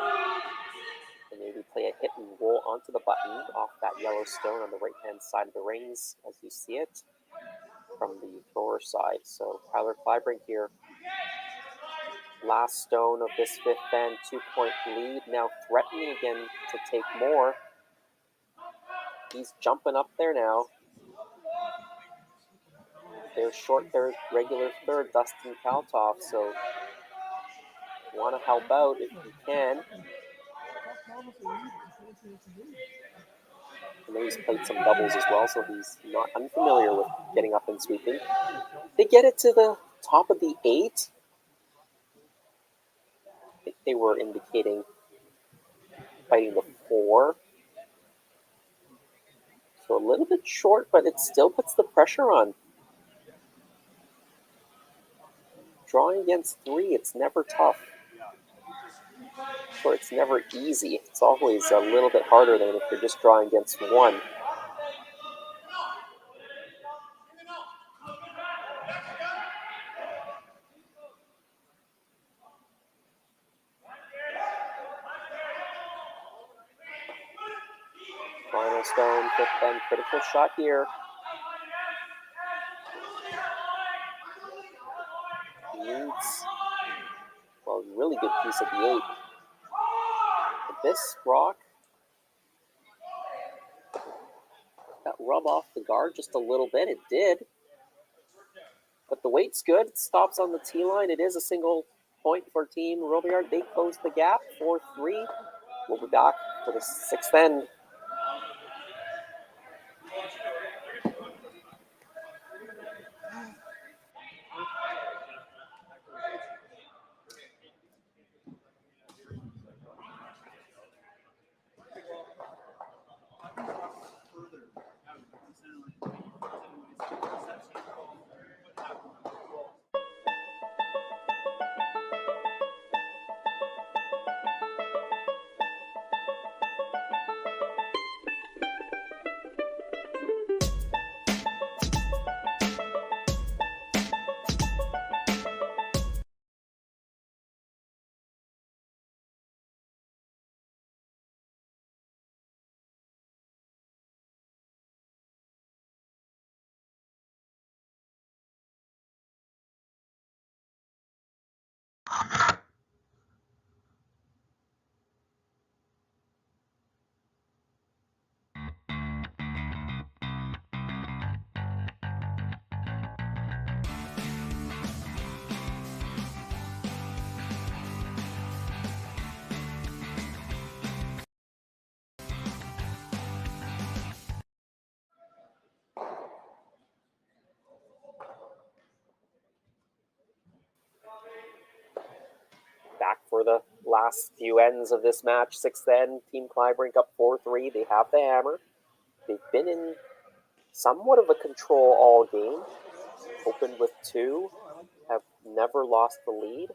and maybe play a hit and roll onto the button off that yellow stone on the right-hand side of the rings as you see it from the thrower side. So Kyler Kleibrink here. Last stone of this fifth band, 2-point lead. Now threatening again to take more. He's jumping up there now. They're short third, regular third, Dustin Kaltoff. So want to help out if you can. And then he's played some doubles as well, so he's not unfamiliar with getting up and sweeping. They get it to the top of the 8. I think they were indicating fighting the 4. So a little bit short, but it still puts the pressure on. Drawing against 3, it's never tough. Or it's never easy. It's always a little bit harder than if you're just drawing against 1. Final stone, fifth bend, critical shot here. Needs, well, really really good piece at the 8. But this rock got rub off the guard just a little bit. It did. But the weight's good. It stops on the tee line. It is a single point for Team Robillard. They close the gap, 4-3. We'll be back for the 6th end. Back for the last few ends of this match. 6th end, Team Kleibrink up 4-3. They have the hammer. They've been in somewhat of a control all game. Opened with 2. Have never lost the lead.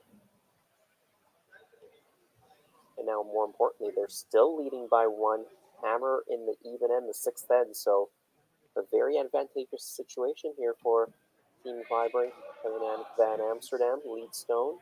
And now, more importantly, they're still leading by 1. Hammer in the even end, the 6th end. So a very advantageous situation here for Team Kleibrink. Kevin Van Amsterdam, lead stone.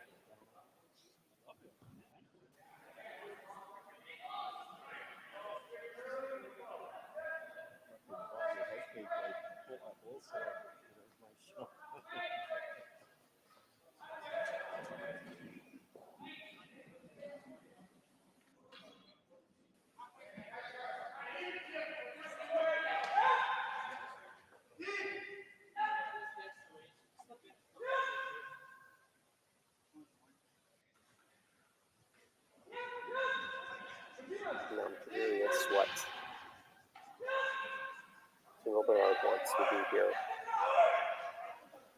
And I'm curious what Team Robillard wants to do here.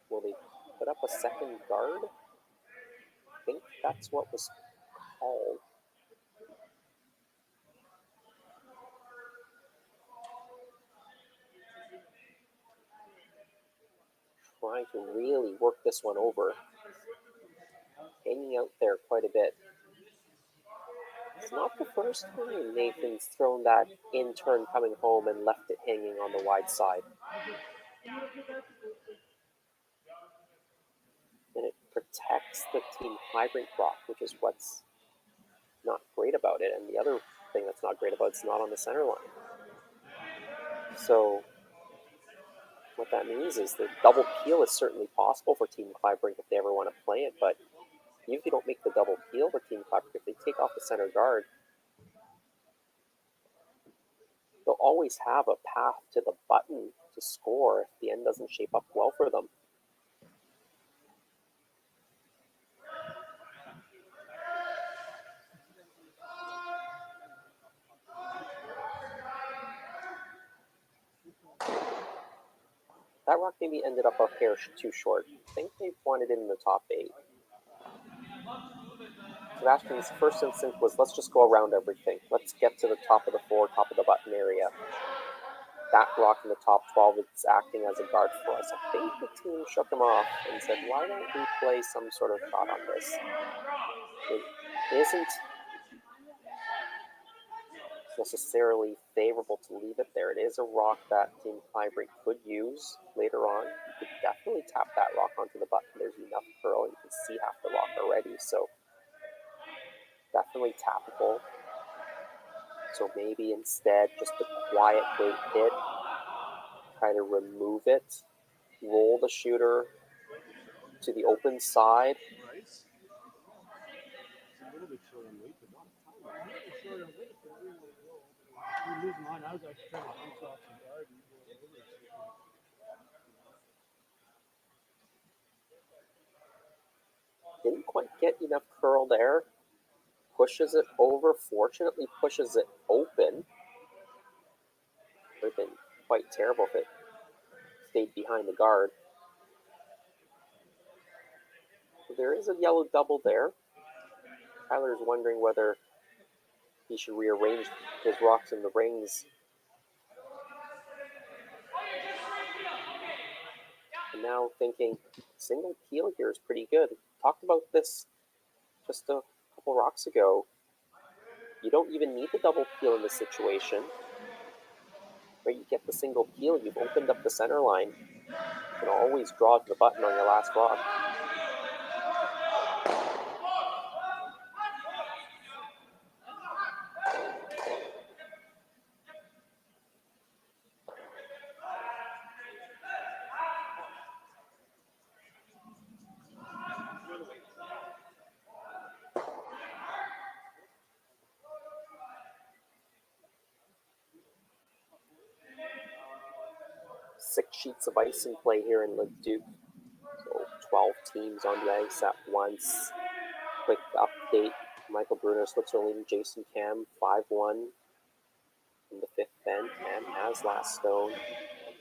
Will they put up a second guard? I think that's what was called. Trying to really work this one over. Hanging out there quite a bit. It's not the first time Nathan's thrown that in turn coming home and left it hanging on the wide side. And it protects the Team Kleibrink rock, which is what's not great about it. And the other thing that's not great about it's not on the center line. So what that means is the double peel is certainly possible for Team Kleibrink if they ever want to play it, but even if you don't make the double peel for Team Kleibrink, if they take off the center guard, they'll always have a path to the button to score if the end doesn't shape up well for them. That rock maybe ended up a hair too short. I think they wanted it in the top 8. Sebastian's first instinct was, let's just go around everything. Let's get to the top of the floor, top of the button area. That rock in the top 12 is acting as a guard for us. I think the team shook him off and said, why don't we play some sort of shot on this? It isn't necessarily favorable to leave it there. It is a rock that Team Kleibrink could use later on. You could definitely tap that rock onto the button. There's enough curl. You can see half the rock already, so definitely tappable. So maybe instead just a quiet weight hit, try to remove it, roll the shooter to the open side,
little bit short on weight, but not a ton. I'm a little short on weight, but I didn't want to go. You lose mine. I was actually trying to bounce off some guard and go over it.
Didn't quite get enough curl there. Pushes it over. Fortunately, pushes it open. Would have been quite terrible if it stayed behind the guard. So there is a yellow double there. Tyler's wondering whether he should rearrange his rocks in the rings. And now thinking single peel here is pretty good. Talked about this just a couple rocks ago. You don't even need the double peel in this situation. Where you get the single peel, you've opened up the center line. You can always draw to the button on your last rock. Six sheets of ice in play here in Leduc. So 12 teams on the ice at once. Quick update. Michael Bruner, Switzerland leading Jason Cam 5-1 in the fifth end. Cam has last stone.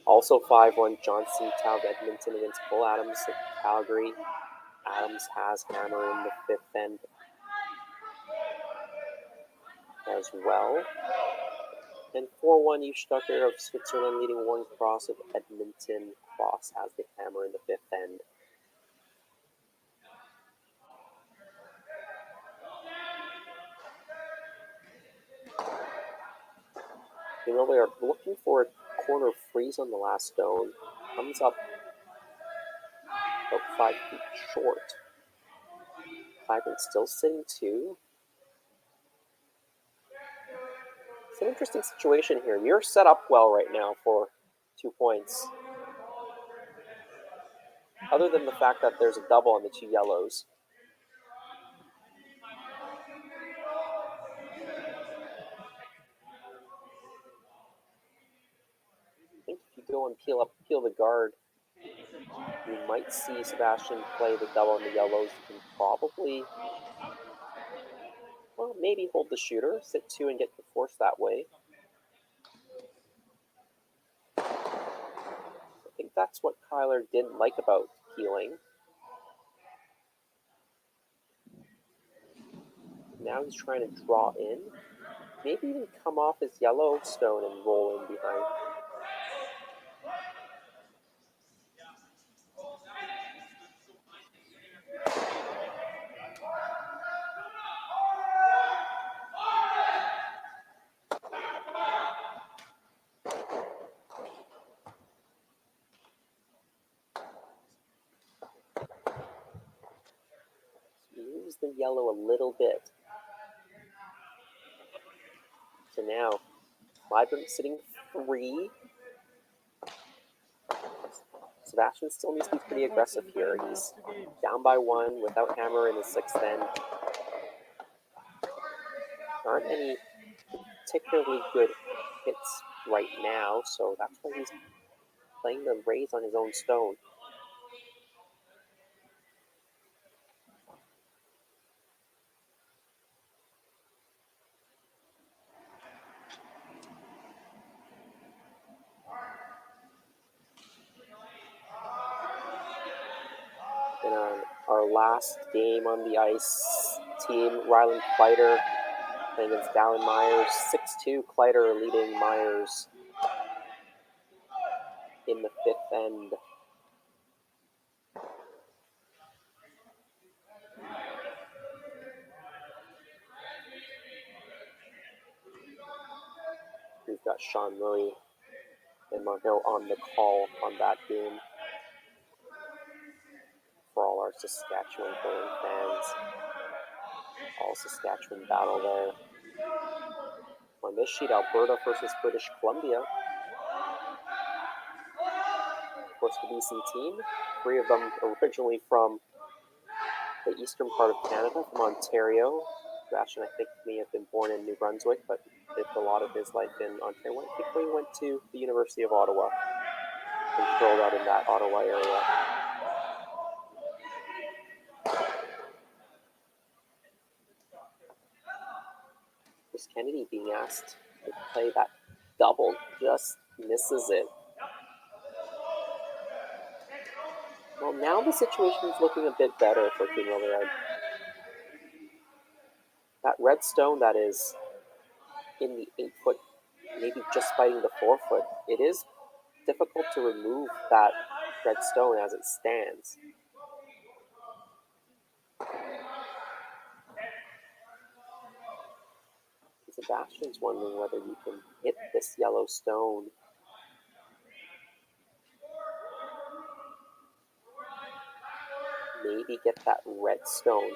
Also 5-1 John Seatow of Edmonton against Cole Adams of Calgary. Adams has hammer in the fifth end as well. And 4-1 Ushtucker of Switzerland leading Warren Cross of Edmonton. Cross has the hammer in the fifth end. You know, we are looking for a corner freeze on the last stone. Comes up about 5 feet short. Kleibrink still sitting 2. It's an interesting situation here. You're set up well right now for 2 points. Other than the fact that there's a double on the 2 yellows. I think if you go and peel the guard, you might see Sebastien play the double on the yellows. You can probably, well, maybe hold the shooter, sit 2 and get the force that way. I think that's what Kyler didn't like about peeling. Now he's trying to draw in. Maybe even come off his yellow stone and roll in behind. Use the yellow a little bit. So now, Kleibrink sitting 3. Sebastien still needs to be pretty aggressive here. He's down by 1 without hammer in the 6th end. There aren't any particularly good hits right now, so that's why he's playing the raise on his own stone. And on our last game on the ice, team Ryland Kleider playing against Dallin Myers. 6-2, Kleider leading Myers in the 5th end. We've got Sean Murray and Monhill on the call on that game. For all our Saskatchewan curling fans. All Saskatchewan battle there. On this sheet, Alberta versus British Columbia. Of course, the BC team. 3 of them originally from the eastern part of Canada, from Ontario. Sebastien, I think, may have been born in New Brunswick, but lived a lot of his life in Ontario. I think he went to the University of Ottawa and curled out in that Ottawa area. Chris Kennedy being asked to play that double, just misses it. Well, now the situation is looking a bit better for Team Robillard. That red stone that is in the 8-foot, maybe just biting the 4-foot, it is difficult to remove that red stone as it stands. Sebastian's wondering whether you can hit this yellow stone. Maybe get that red stone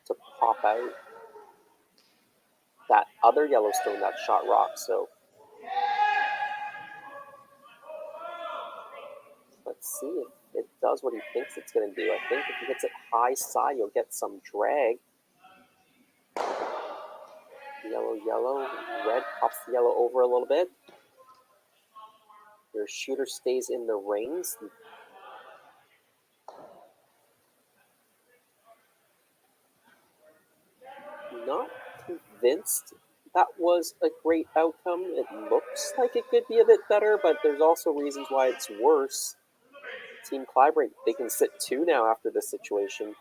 to pop out that other yellow stone that shot rock. So let's see if it does what he thinks it's going to do. I think if he hits it high side, you'll get some drag. Yellow, yellow, red pops the yellow over a little bit. Your shooter stays in the rings. Not convinced that was a great outcome. It looks like it could be a bit better, but there's also reasons why it's worse. Team Kleibrink, they can sit 2 now after this situation.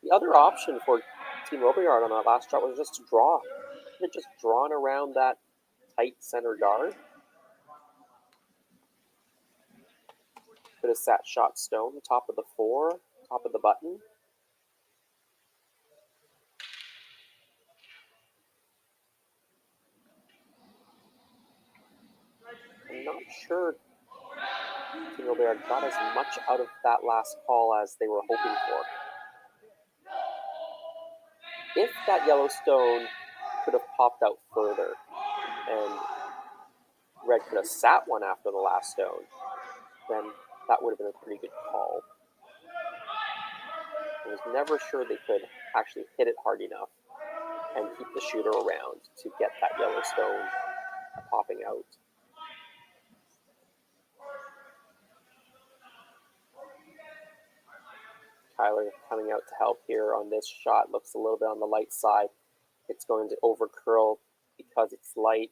The other option for Team Robillard on that last shot was just to draw. They're just drawn around that tight center guard. Could have sat shot stone, top of the 4, top of the button. I'm not sure Team Robillard got as much out of that last call as they were hoping for. If that yellow stone could have popped out further and red could have sat one after the last stone, then that would have been a pretty good call. I was never sure they could actually hit it hard enough and keep the shooter around to get that yellow stone popping out. Kyler coming out to help here on this shot. Looks a little bit on the light side. It's going to over curl because it's light.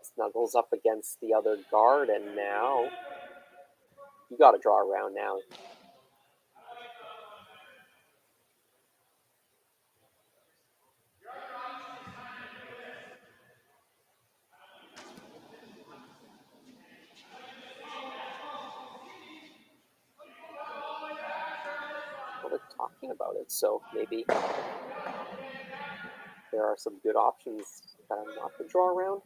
Snuggles up against the other guard, and now you got to draw around now. Well, they're talking about it, so maybe there are some good options that are not to draw around.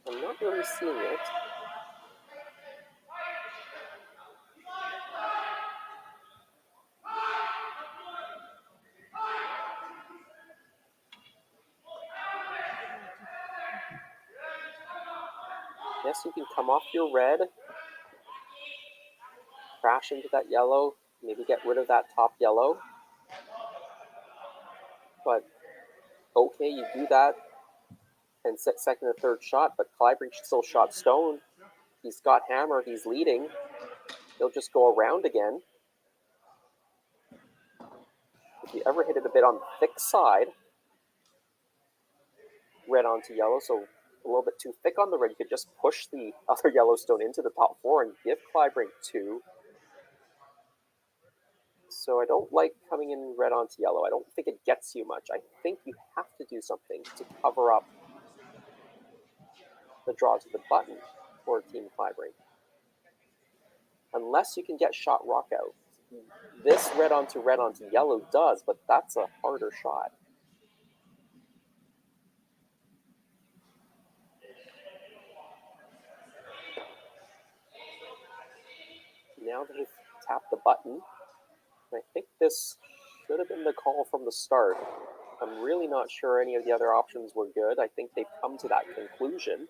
I'm not really seeing it. Yes, you can come off your red, crash into that yellow, maybe get rid of that top yellow. But okay, you do that and set second or third shot, but Kleibrink still shot stone. He's got hammer, he's leading. He'll just go around again. If you ever hit it a bit on the thick side, red onto yellow, so a little bit too thick on the red, you could just push the other Yellowstone into the top 4 and give Kleibrink 2. So I don't like coming in red onto yellow. I don't think it gets you much. I think you have to do something to cover up the draw to the button for Team Kleibrink. Unless you can get shot rock out. This red onto yellow does, but that's a harder shot. Now they've tapped the button. I think this should have been the call from the start. I'm really not sure any of the other options were good. I think they've come to that conclusion.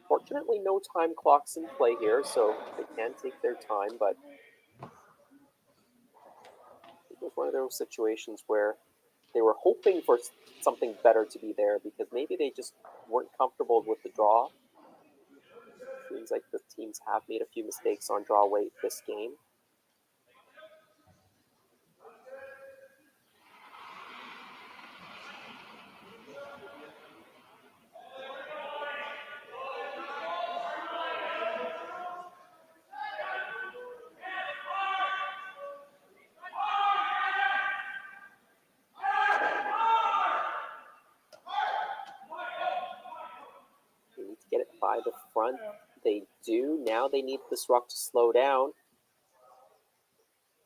Fortunately, no time clocks in play here, so they can take their time, but one of those situations where they were hoping for something better to be there because maybe they just weren't comfortable with the draw. Seems like the teams have made a few mistakes on draw weight this game. They need to get it by the front. They do. Now they need this rock to slow down.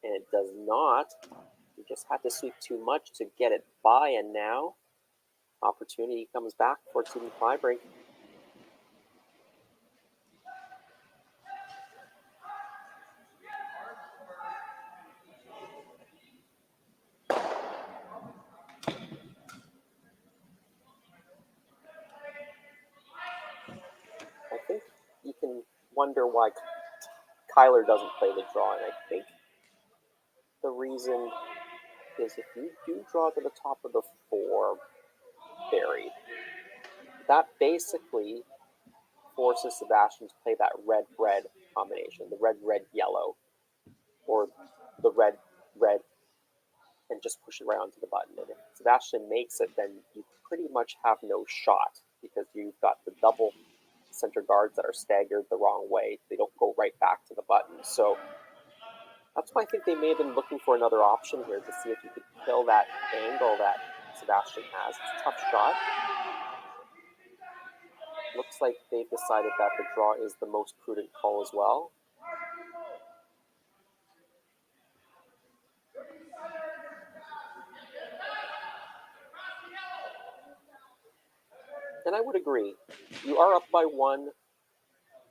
And it does not. You just had to sweep too much to get it by, and now opportunity comes back for Team Kleibrink. I think you can wonder why Kyler doesn't play the draw, and I think the reason is if you do draw to the top of the 4 buried, that basically forces Sebastien to play that red-red combination, the red-red-yellow, or the red-red, and just push it right onto the button. And if Sebastien makes it, then you pretty much have no shot because you've got the double center guards that are staggered the wrong way. They don't go right back to the button. So that's why I think they may have been looking for another option here to see if you could kill that angle that Sebastien has. It's a tough shot. Looks like they've decided that the draw is the most prudent call as well. And I would agree. You are up by 1.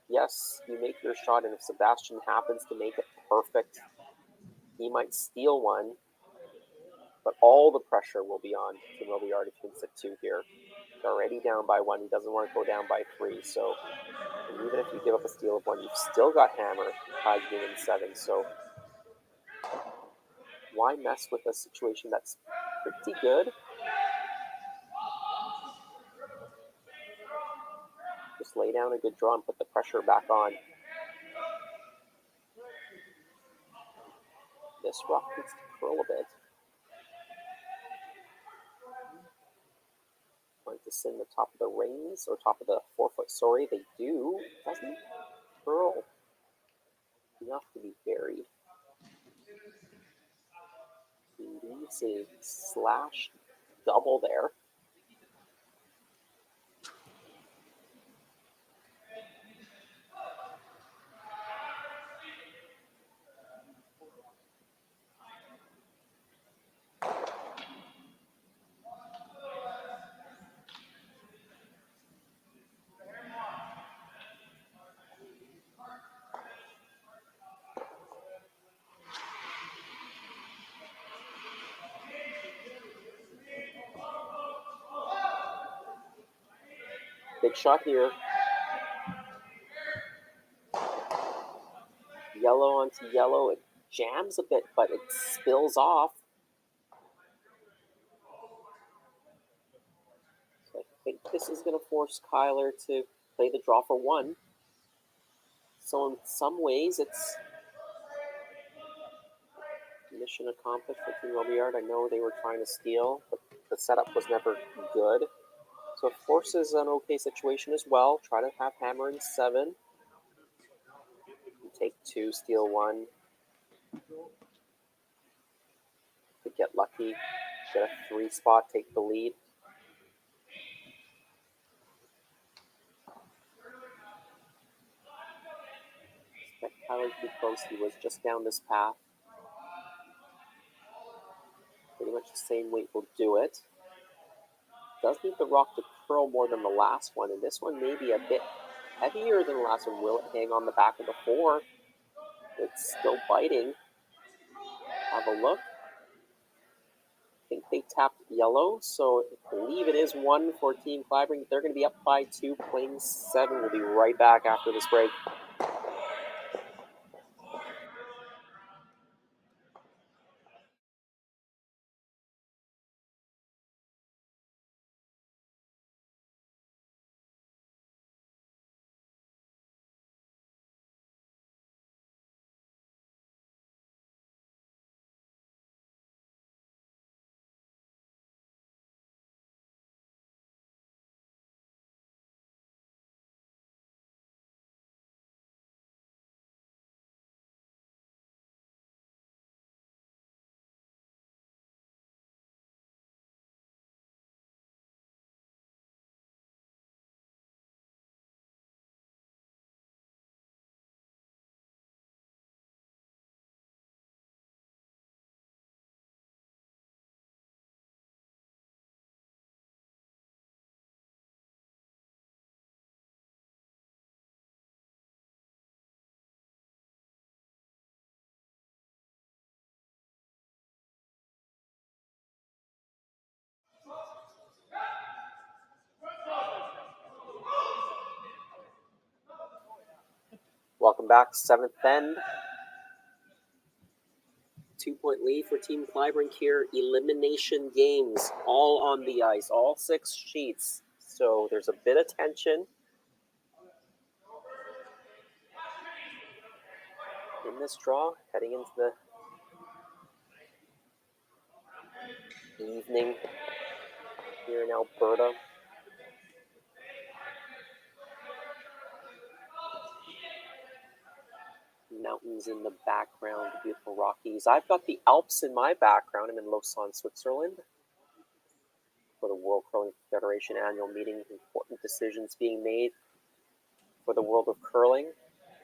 Yes, you make your shot, and if Sebastien happens to make it perfect, he might steal one. But all the pressure will be on Team Robillard if he can sit 2 here. They're already down by 1. He doesn't want to go down by 3. So and even if you give up a steal of 1, you've still got hammer, tied game in 7. So why mess with a situation that's pretty good? Just lay down a good draw and put the pressure back on. This rock needs to curl a bit. Going to send the top of the rings, or top of the 4-foot, sorry. They do. Doesn't curl enough to be buried. He needs a slash double there. Big shot here. Yellow onto yellow. It jams a bit, but it spills off. So I think this is going to force Kyler to play the draw for 1. So in some ways, it's mission accomplished for Team Robillard. I know they were trying to steal, but the setup was never good. So it forces an okay situation as well. Try to have hammer in 7. Take 2, steal 1. Could get lucky. Get a 3 spot, take the lead. Expect Kyler to be close. He was just down this path. Pretty much the same weight will do it. Does need the rock to curl more than the last one, and this one may be a bit heavier than the last one. Will it hang on the back of the 4? It's still biting. Have a look. I think they tapped yellow, so I believe it is 1 for Team Kleibrink. They're going to be up by 2, playing 7. We'll be right back after this break. Welcome back, 7th end. 2-point lead for Team Kleibrink here. Elimination games, all on the ice, all 6 sheets. So there's a bit of tension in this draw, heading into the evening here in Alberta. Mountains in the background, the beautiful Rockies. I've got the Alps in my background. I'm in Lausanne, Switzerland for the World Curling Federation annual meeting. Important decisions being made for the world of curling,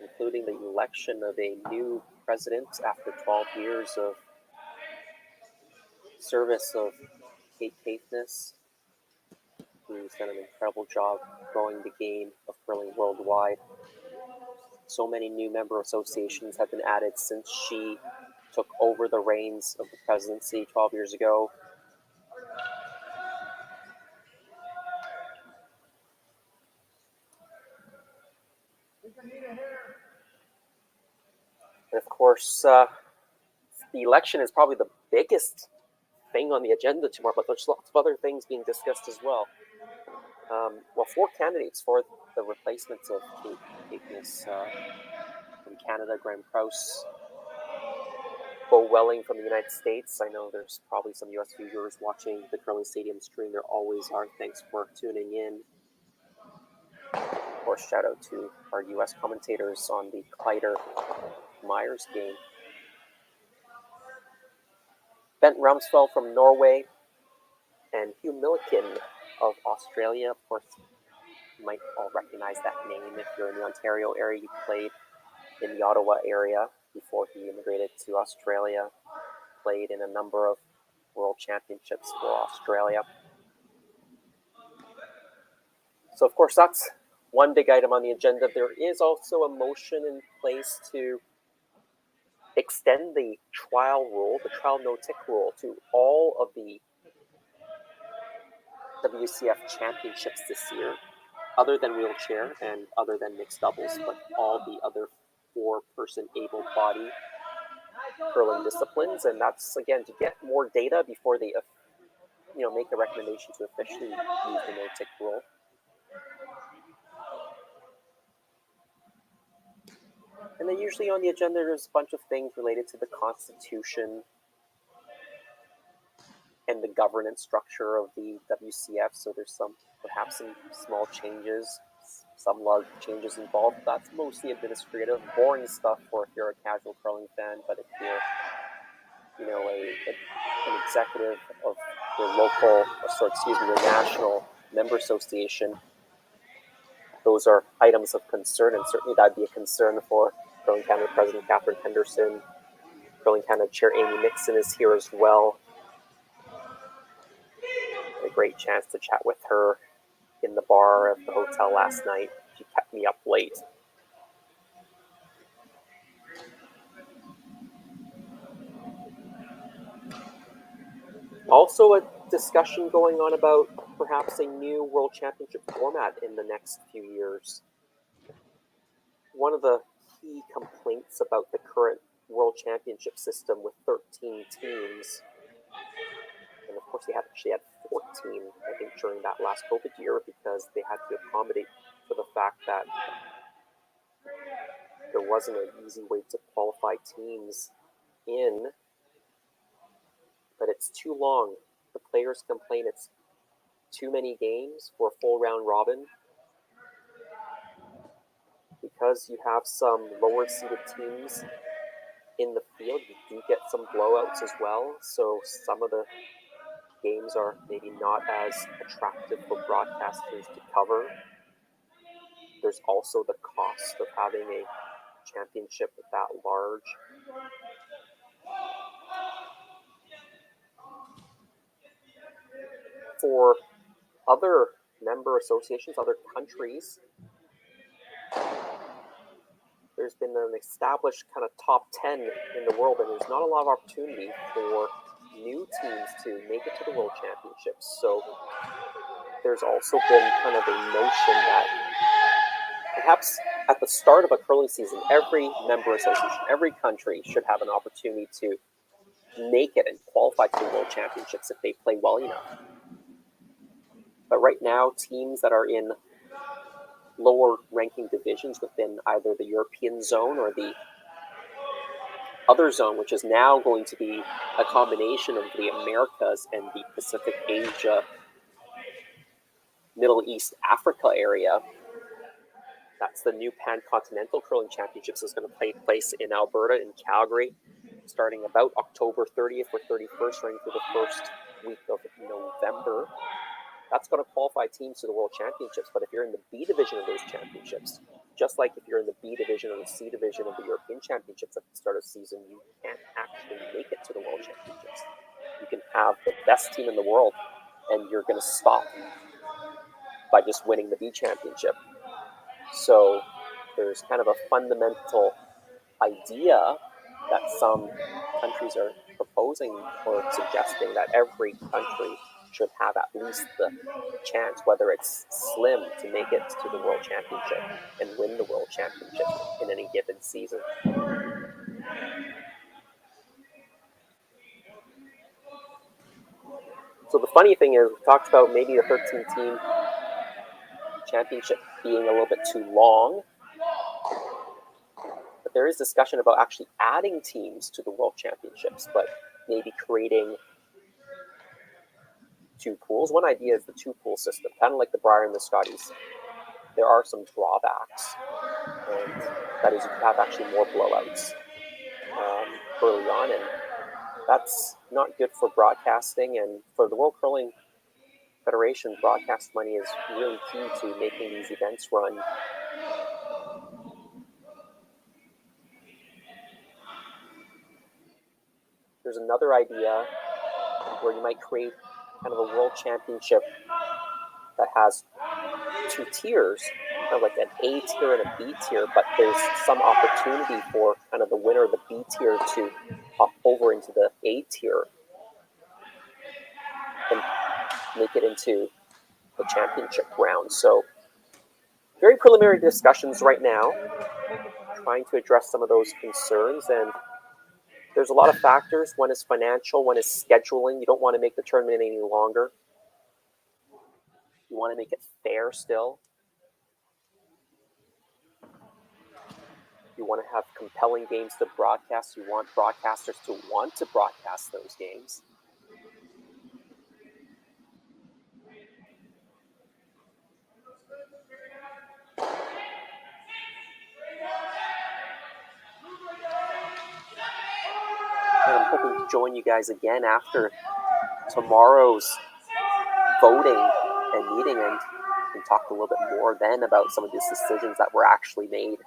including the election of a new president after 12 years of service of Kate Caithness, who's done an incredible job growing the game of curling worldwide. So many new member associations have been added since she took over the reins of the presidency 12 years ago. And of course, the election is probably the biggest thing on the agenda tomorrow, but there's lots of other things being discussed as well. 4 candidates for the replacements of Kate Caithness from Canada, Graham Prowse, Bo Welling from the United States. I know there's probably some U.S. viewers watching the Curling Stadium stream. There always are. Thanks for tuning in. Of course, shout out to our U.S. commentators on the Kleider-Myers game. Bent Rumsfeld from Norway and Hugh Milliken of Australia. Of course, you might all recognize that name if you're in the Ontario area. He played in the Ottawa area before he immigrated to Australia. Played in a number of world championships for Australia. So, of course, that's one big item on the agenda. There is also a motion in place to extend the trial rule, the trial no-tick rule, to all of the WCF championships this year, other than wheelchair and other than mixed doubles, but all the other 4-person able-bodied curling disciplines. And that's, again, to get more data before they make a recommendation to officially use the no-tick rule. And then usually on the agenda, there's a bunch of things related to the Constitution and the governance structure of the WCF. So there's perhaps some small changes, some large changes involved. That's mostly administrative, boring stuff for if you're a casual curling fan. But if you're, an executive of your national member association, those are items of concern, and certainly that'd be a concern for Curling Canada President Catherine Henderson. Curling Canada Chair Amy Nixon is here as well. A great chance to chat with her in the bar at the hotel last night. She kept me up late. Also a discussion going on about perhaps a new World Championship format in the next few years. One of the key complaints about the current World Championship system with 13 teams, and of course they actually had 14, I think, during that last COVID year, because they had to accommodate for the fact that there wasn't an easy way to qualify teams in, but it's too long. The players complain it's too many games for a full round robin, because you have some lower seeded teams in the field. You do get some blowouts as well, so some of the games are maybe not as attractive for broadcasters to cover. There's also the cost of having a championship that large. For other member associations, other countries, there's been an established kind of top 10 in the world, and there's not a lot of opportunity for new teams to make it to the World Championships. So there's also been kind of a notion that perhaps at the start of a curling season, every member association, every country should have an opportunity to make it and qualify to the World Championships if they play well enough. But right now, teams that are in lower ranking divisions within either the European zone or the other zone, which is now going to be a combination of the Americas and the Pacific, Asia, Middle East, Africa area. That's the new Pan-Continental Curling Championships is going to take place in Alberta, in Calgary, starting about October 30th or 31st, running through the first week of November. That's going to qualify teams to the World Championships. But if you're in the B division of those championships, just like if you're in the B division or the C division of the European Championships at the start of the season, you can't actually make it to the World Championships. You can have the best team in the world, and you're going to stop by just winning the B Championship. So there's kind of a fundamental idea that some countries are proposing or suggesting that every country should have at least the chance, whether it's slim, to make it to the World Championship and win the World Championship in any given season. So the funny thing is, we talked about maybe the 13-team championship being a little bit too long, but there is discussion about actually adding teams to the World Championships, but maybe creating two pools. One idea is the two-pool system, kind of like the Brier and the Scotties. There are some drawbacks, and that is you have actually more blowouts early on, and that's not good for broadcasting. And for the World Curling Federation, broadcast money is really key to making these events run. There's another idea where you might create kind of a World Championship that has two tiers, kind of like an A tier and a B tier, but there's some opportunity for kind of the winner of the B tier to hop over into the A tier and make it into the championship round. So very preliminary discussions right now, trying to address some of those concerns. And there's a lot of factors. One is financial, one is scheduling. You don't want to make the tournament any longer. You want to make it fair still. You want to have compelling games to broadcast. You want broadcasters to want to broadcast those games. And I'm hoping to join you guys again after tomorrow's voting and meeting, and talk a little bit more then about some of these decisions that were actually made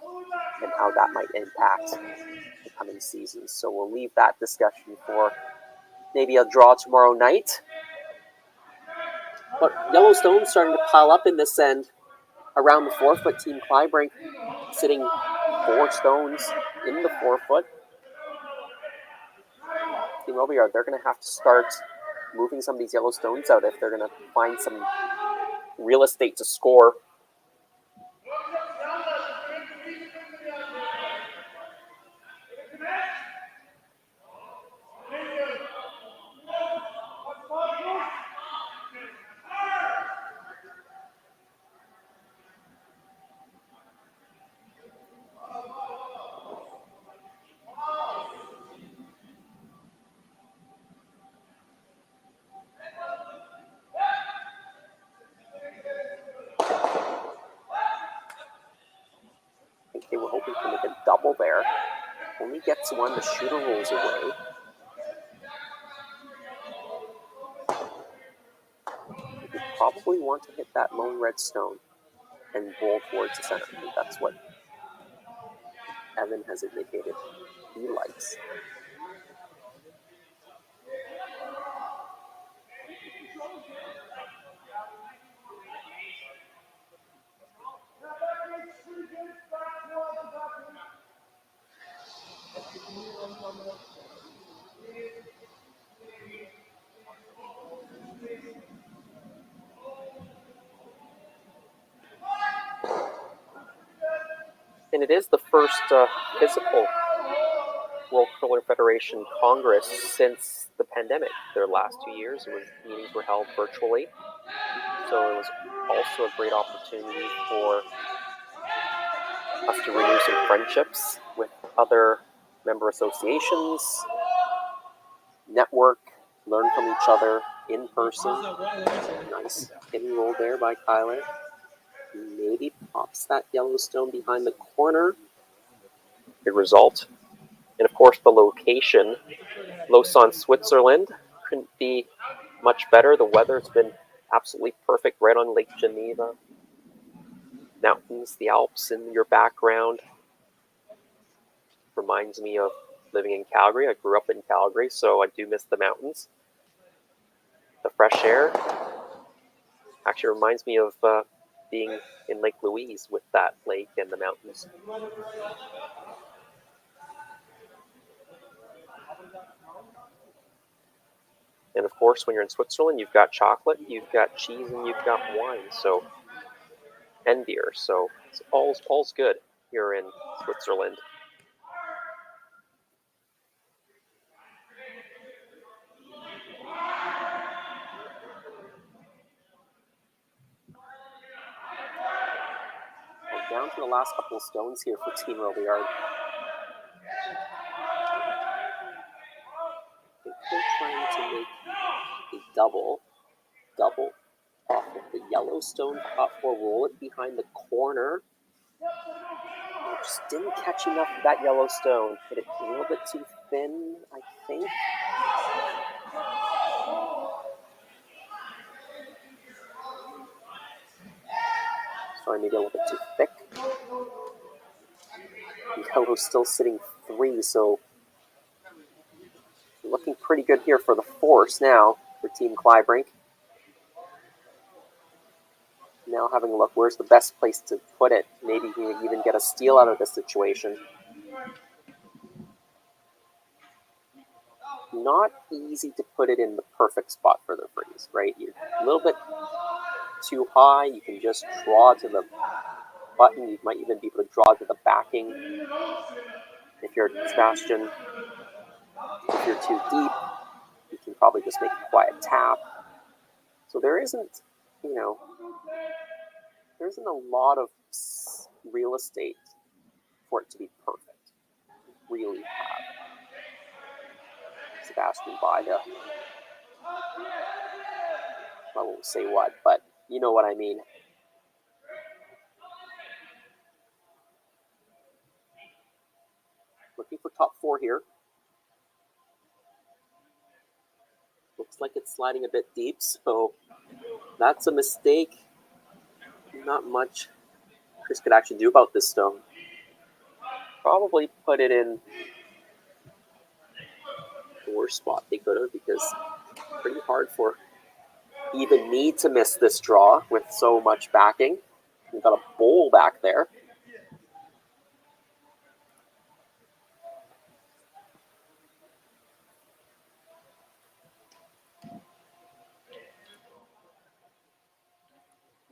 and how that might impact the coming seasons. So we'll leave that discussion for maybe a draw tomorrow night. But Yellowstone's starting to pile up in this end around the 4-foot. Team Kleibrink sitting 4 stones in the 4-foot. Team Robillard, they're going to have to start moving some of these Yellowstones out if they're going to find some real estate to score. I think they were hoping to make a double there. Only gets one, the shooter rolls away. You probably want to hit that lone red stone and roll towards the center. I think that's what Evan has indicated he likes. And it is the first physical World Curling Federation Congress since the pandemic. Their last 2 years, meetings were held virtually. So it was also a great opportunity for us to renew some friendships with other member associations, network, learn from each other in person. Nice hit and roll there by Kyler. Maybe pops that Yellowstone behind the corner. Good result. And of course the location, Lausanne, Switzerland, couldn't be much better. The weather's been absolutely perfect right on Lake Geneva. Mountains, the Alps in your background. Reminds me of living in Calgary. I grew up in Calgary, so I do miss the mountains. The fresh air actually reminds me of being in Lake Louise with that lake and the mountains. And of course, when you're in Switzerland, you've got chocolate, you've got cheese, and you've got wine, and beer. So it's all's good here in Switzerland. We're down to the last couple of stones here for Team Robillard. I think they're trying to make a double off of the Yellowstone top four, roll it behind the corner. Just didn't catch enough of that Yellowstone. Hit it a little bit too thin, I think. Sorry, maybe a little bit too thick. Yellow's still sitting 3, so looking pretty good here for the force now for Team Kleibrink. Now having a look, where's the best place to put it? Maybe he would even get a steal out of this situation. Not easy to put it in the perfect spot for the freeze, right? You're a little bit too high. You can just draw to the button. You might even be able to draw to the backing. If you're Sebastien, if you're too deep, you can probably just make a quiet tap. So there isn't, there isn't a lot of real estate for it to be perfect. Really have Sebastien by the, I won't say what, but you know what I mean. Looking for top 4 here. Looks like it's sliding a bit deep, so that's a mistake. Not much Chris could actually do about this stone. Probably put it in the worst spot they could have, because it's pretty hard for even me to miss this draw with so much backing. We've got a bowl back there.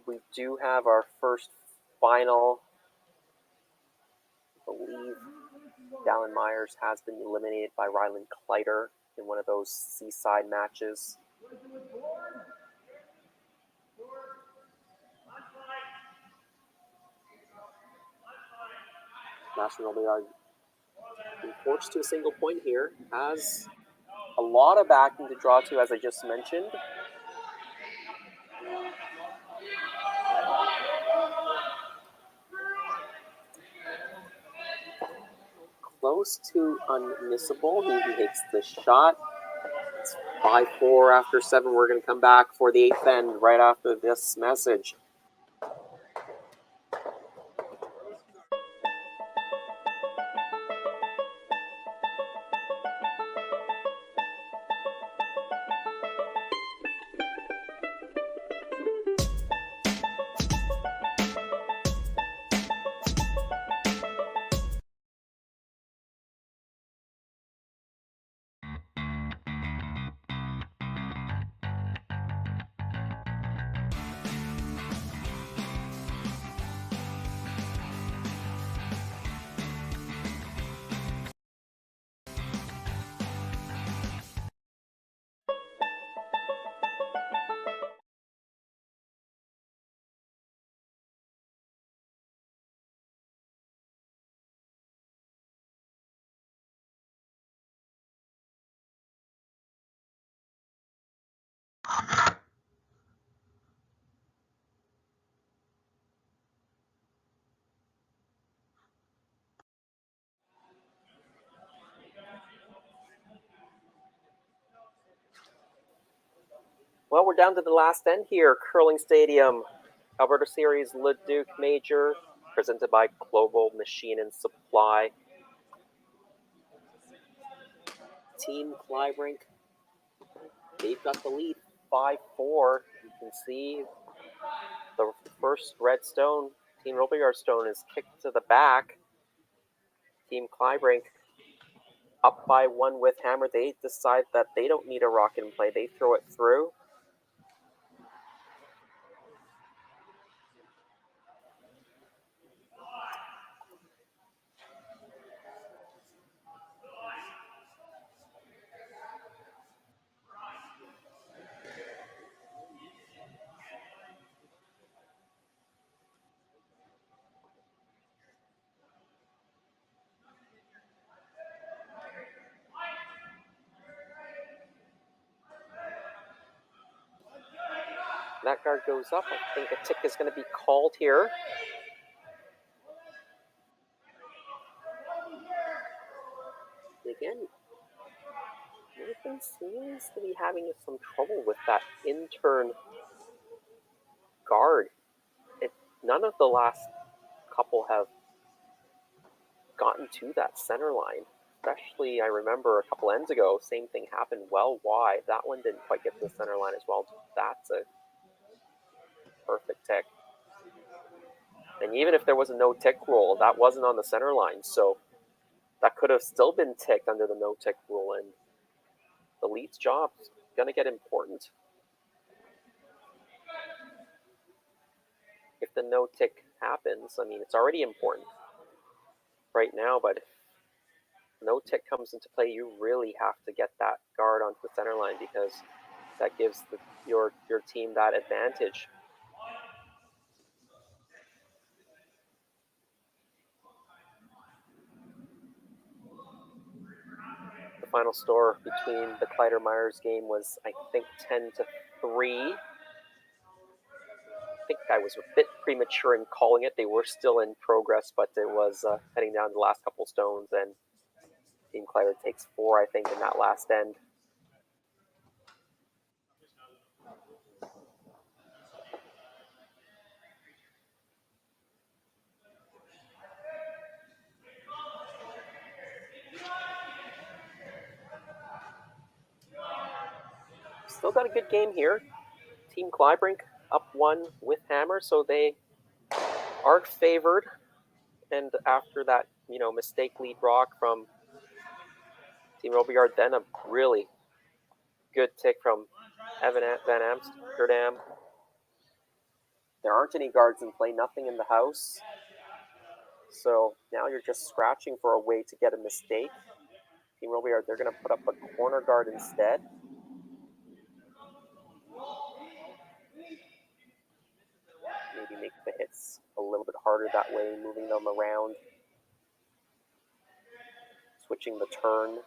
We do have our first final. I believe Dallin Myers has been eliminated by Ryland Kleider in one of those seaside matches. National Robillard being forced to a single point here. Has a lot of backing to draw to, as I just mentioned. Close to unmissable. He takes the shot. It's 5-4 after 7. We're going to come back for the 8th end right after this message. Well, we're down to the last end here. Curling Stadium, Alberta Series Leduc Major, presented by Global Machine and Supply. Team Kleibrink, they've got the lead, 5-4. You can see the first red stone, Team Robillard stone, is kicked to the back. Team Kleibrink up by 1 with hammer. They decide that they don't need a rock in play. They throw it through. That guard goes up. I think a tick is going to be called here. Again, Nathan seems to be having some trouble with that intern guard. None of the last couple have gotten to that center line. Especially, I remember a couple ends ago, same thing happened well wide. That one didn't quite get to the center line as well. That's a perfect tick. And even if there was a no-tick rule, that wasn't on the center line. So that could have still been ticked under the no-tick rule. And the lead's job is going to get important. If the no-tick happens, I mean, it's already important right now, but if no-tick comes into play, you really have to get that guard onto the center line because that gives your team that advantage. The final score between the Kleider Myers game was, I think, 10-3. I think I was a bit premature in calling it. They were still in progress, but it was heading down the last couple stones, and Team Kleider takes 4, I think, in that last end. Still got a good game here. Team Kleibrink up 1 with hammer, so they are favored. And after that, mistake lead rock from Team Robillard, then a really good tick from Evan Van Amsterdam. There aren't any guards in play, nothing in the house. So now you're just scratching for a way to get a mistake. Team Robillard, they're going to put up a corner guard instead. Maybe make the hits a little bit harder that way, moving them around. Switching the turn.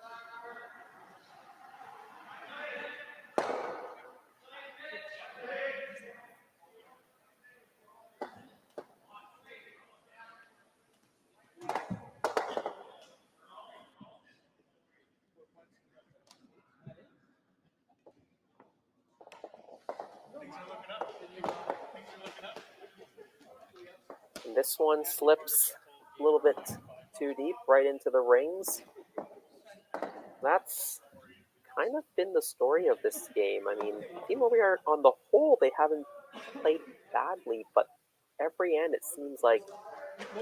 And this one slips a little bit too deep, right into the rings. That's kind of been the story of this game. I mean, Team Robillard, on the whole, they haven't played badly, but every end it seems like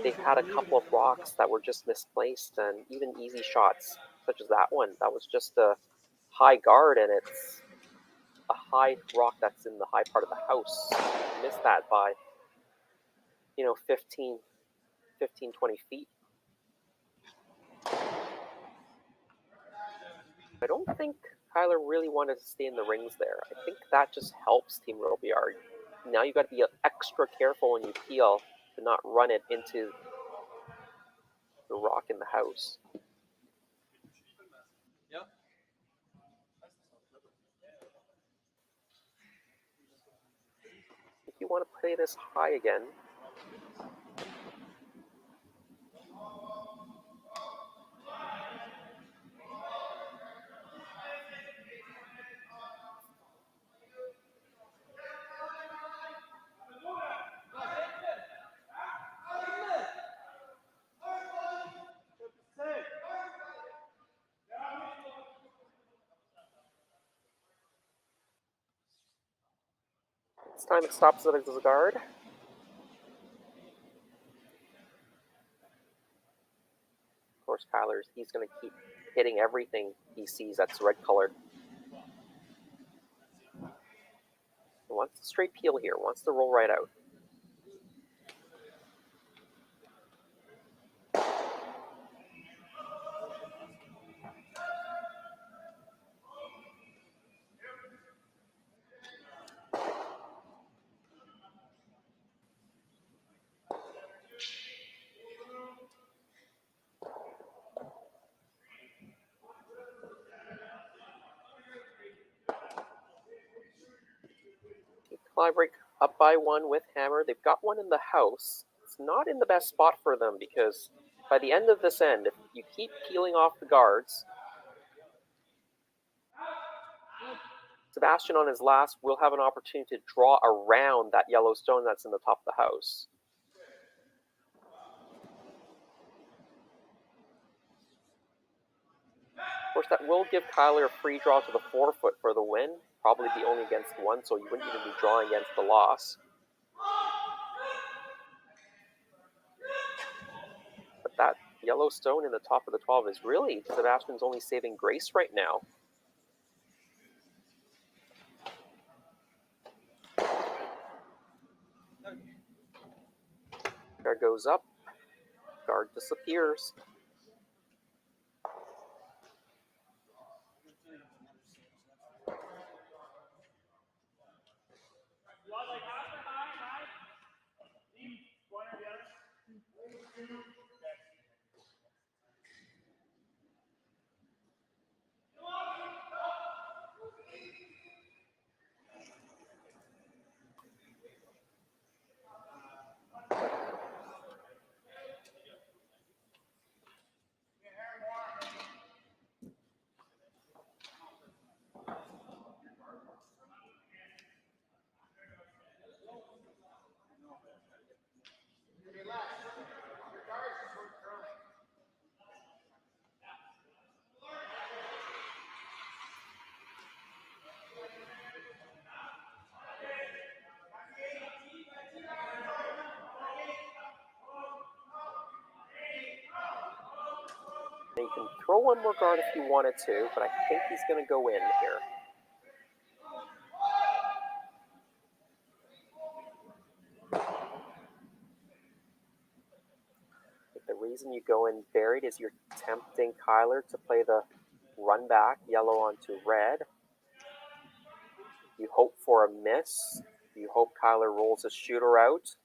they've had a couple of rocks that were just misplaced, and even easy shots, such as that one. That was just a high guard, and it's a high rock that's in the high part of the house. You missed that by, 15, 20 feet. I don't think Kyler really wanted to stay in the rings there. I think that just helps Team Robillard. Now you got to be extra careful when you peel to not run it into the rock in the house.
Yep.
If you want to play this high again, This time it stops it as a guard. Of course, he's going to keep hitting everything he sees that's red colored. He wants a straight peel here, wants to roll right out. Kleibrink up by 1 with hammer. They've got one in the house. It's not in the best spot for them because by the end of this end, if you keep peeling off the guards, Sebastien on his last will have an opportunity to draw around that yellow stone that's in the top of the house. Of course, that will give Kyler a free draw to the 4-foot for the win. Probably be only against 1, so you wouldn't even be drawing against the loss. But that yellow stone in the top of the 12 is really Sebastien's only saving grace right now. Guard goes up, guard disappears. You can throw one more guard if you wanted to, but I think he's going to go in here. The reason you go in buried is you're tempting Kyler to play the run back, yellow onto red. You hope for a miss. You hope Kyler rolls a shooter out.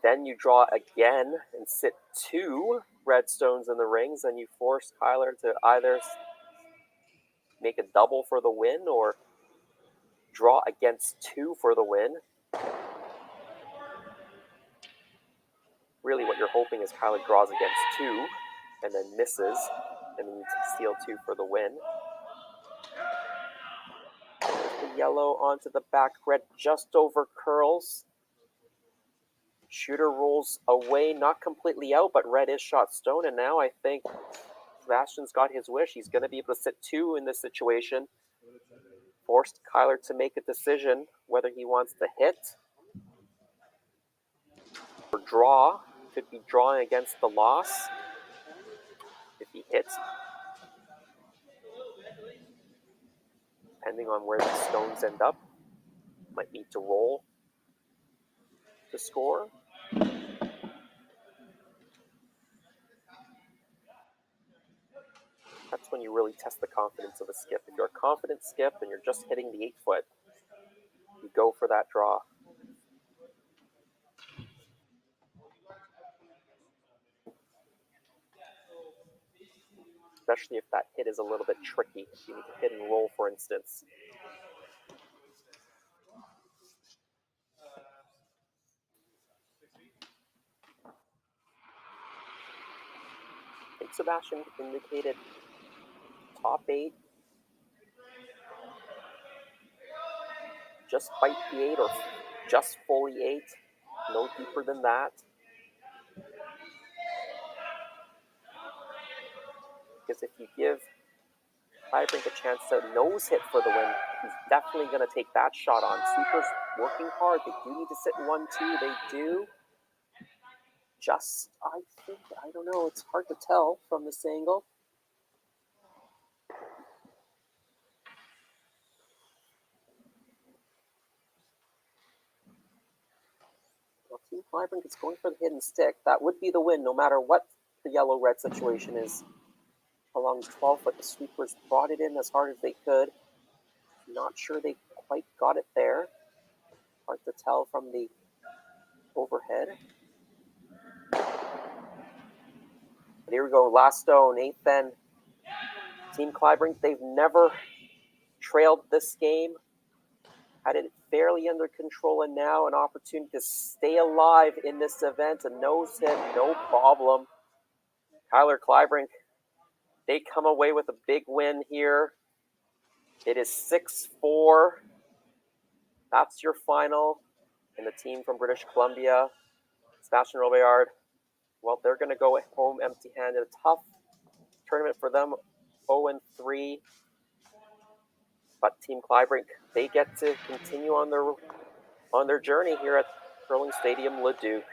Then you draw again and sit 2 red stones in the rings, and you force Kyler to either make a double for the win or draw against 2 for the win. Really what you're hoping is Kyler draws against 2 and then misses, and then you steal 2 for the win. The yellow onto the back red, just over curls. Shooter rolls away, not completely out, but red is shot stone, and now I think Sebastien's got his wish. He's going to be able to sit 2 in this situation. Forced Kyler to make a decision whether he wants to hit or draw. Could be drawing against the loss if he hits. Depending on where the stones end up, might need to roll to score. That's when you really test the confidence of a skip. If you're a confident skip and you're just hitting the 8-foot, you go for that draw. Especially if that hit is a little bit tricky. If you need to hit and roll, for instance. I think Sebastien indicated top 8. Just bite the 8 or just fully 8. No deeper than that. Because if you give Kleibrink a chance to nose hit for the win, He's definitely going to take that shot on. Sweepers working hard. They do need to sit 1-2. They do. Just, I think, I don't know. It's hard to tell from this angle. Well, Team Kleibrink is going for the hidden stick. That would be the win, no matter what the yellow-red situation is. Along 12 foot, the sweepers brought it in as hard as they could. Not sure they quite got it there. Hard to tell from the overhead. But here we go, last stone, 8th then. Team Kleibrink, they've never trailed this game. Had it fairly under control, and now an opportunity to stay alive in this event. A nose hit, no problem. Kyler Klebrink, they come away with a big win here. It is 6-4. That's your final. And the team from British Columbia, Sebastien Robilliard, well, they're going to go home empty-handed. A tough tournament for them, 0-3. But Team Kleibrink, they get to continue on their journey here at Curling Stadium Leduc.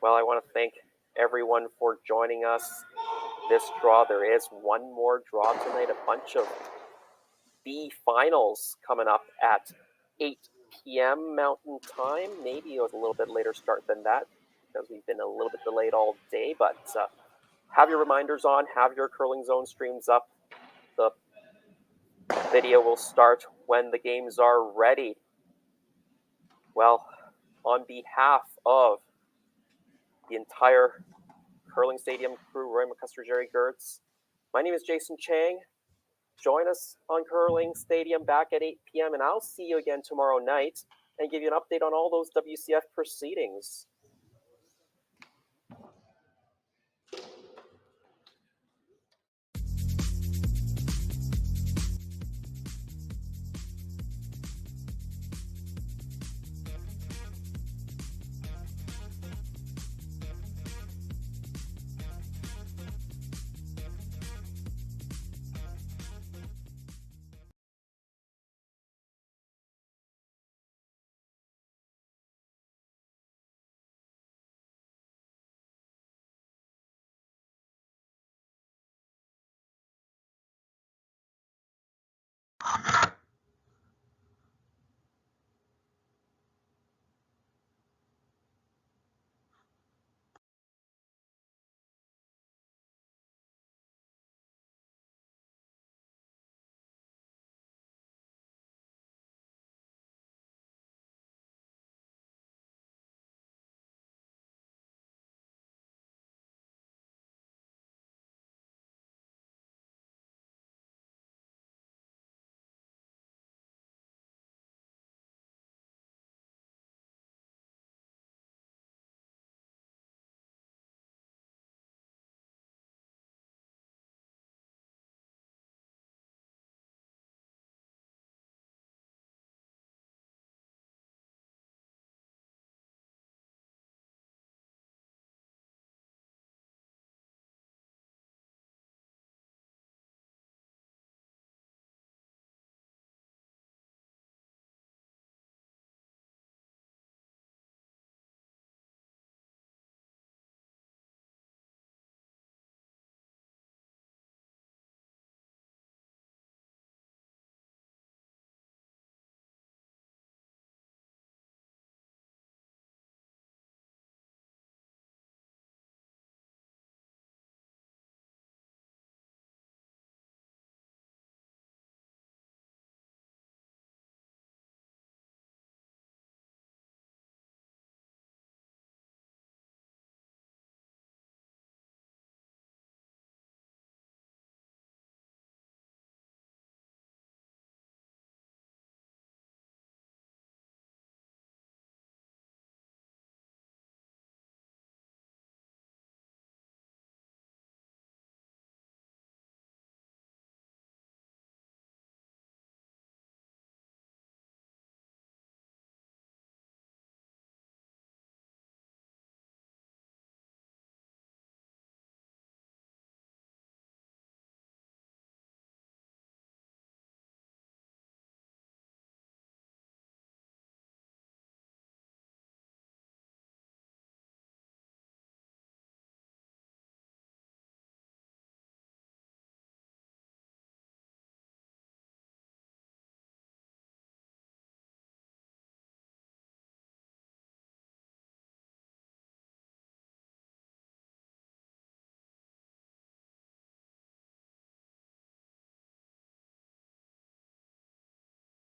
Well, I want to thank everyone for joining us this draw. There is one more draw tonight, a bunch of B finals coming up at 8 p.m. Mountain Time. Maybe it was a little bit later start than that because we've been a little bit delayed all day, but have your reminders on, have your Curling Zone streams up. The video will start when the games are ready. Well, on behalf of the entire Curling Stadium crew, Roy McCusker, Jerry Gertz, my name is Jason Chang. Join us on Curling Stadium back at 8 p.m. and I'll see you again tomorrow night and give you an update on all those WCF proceedings.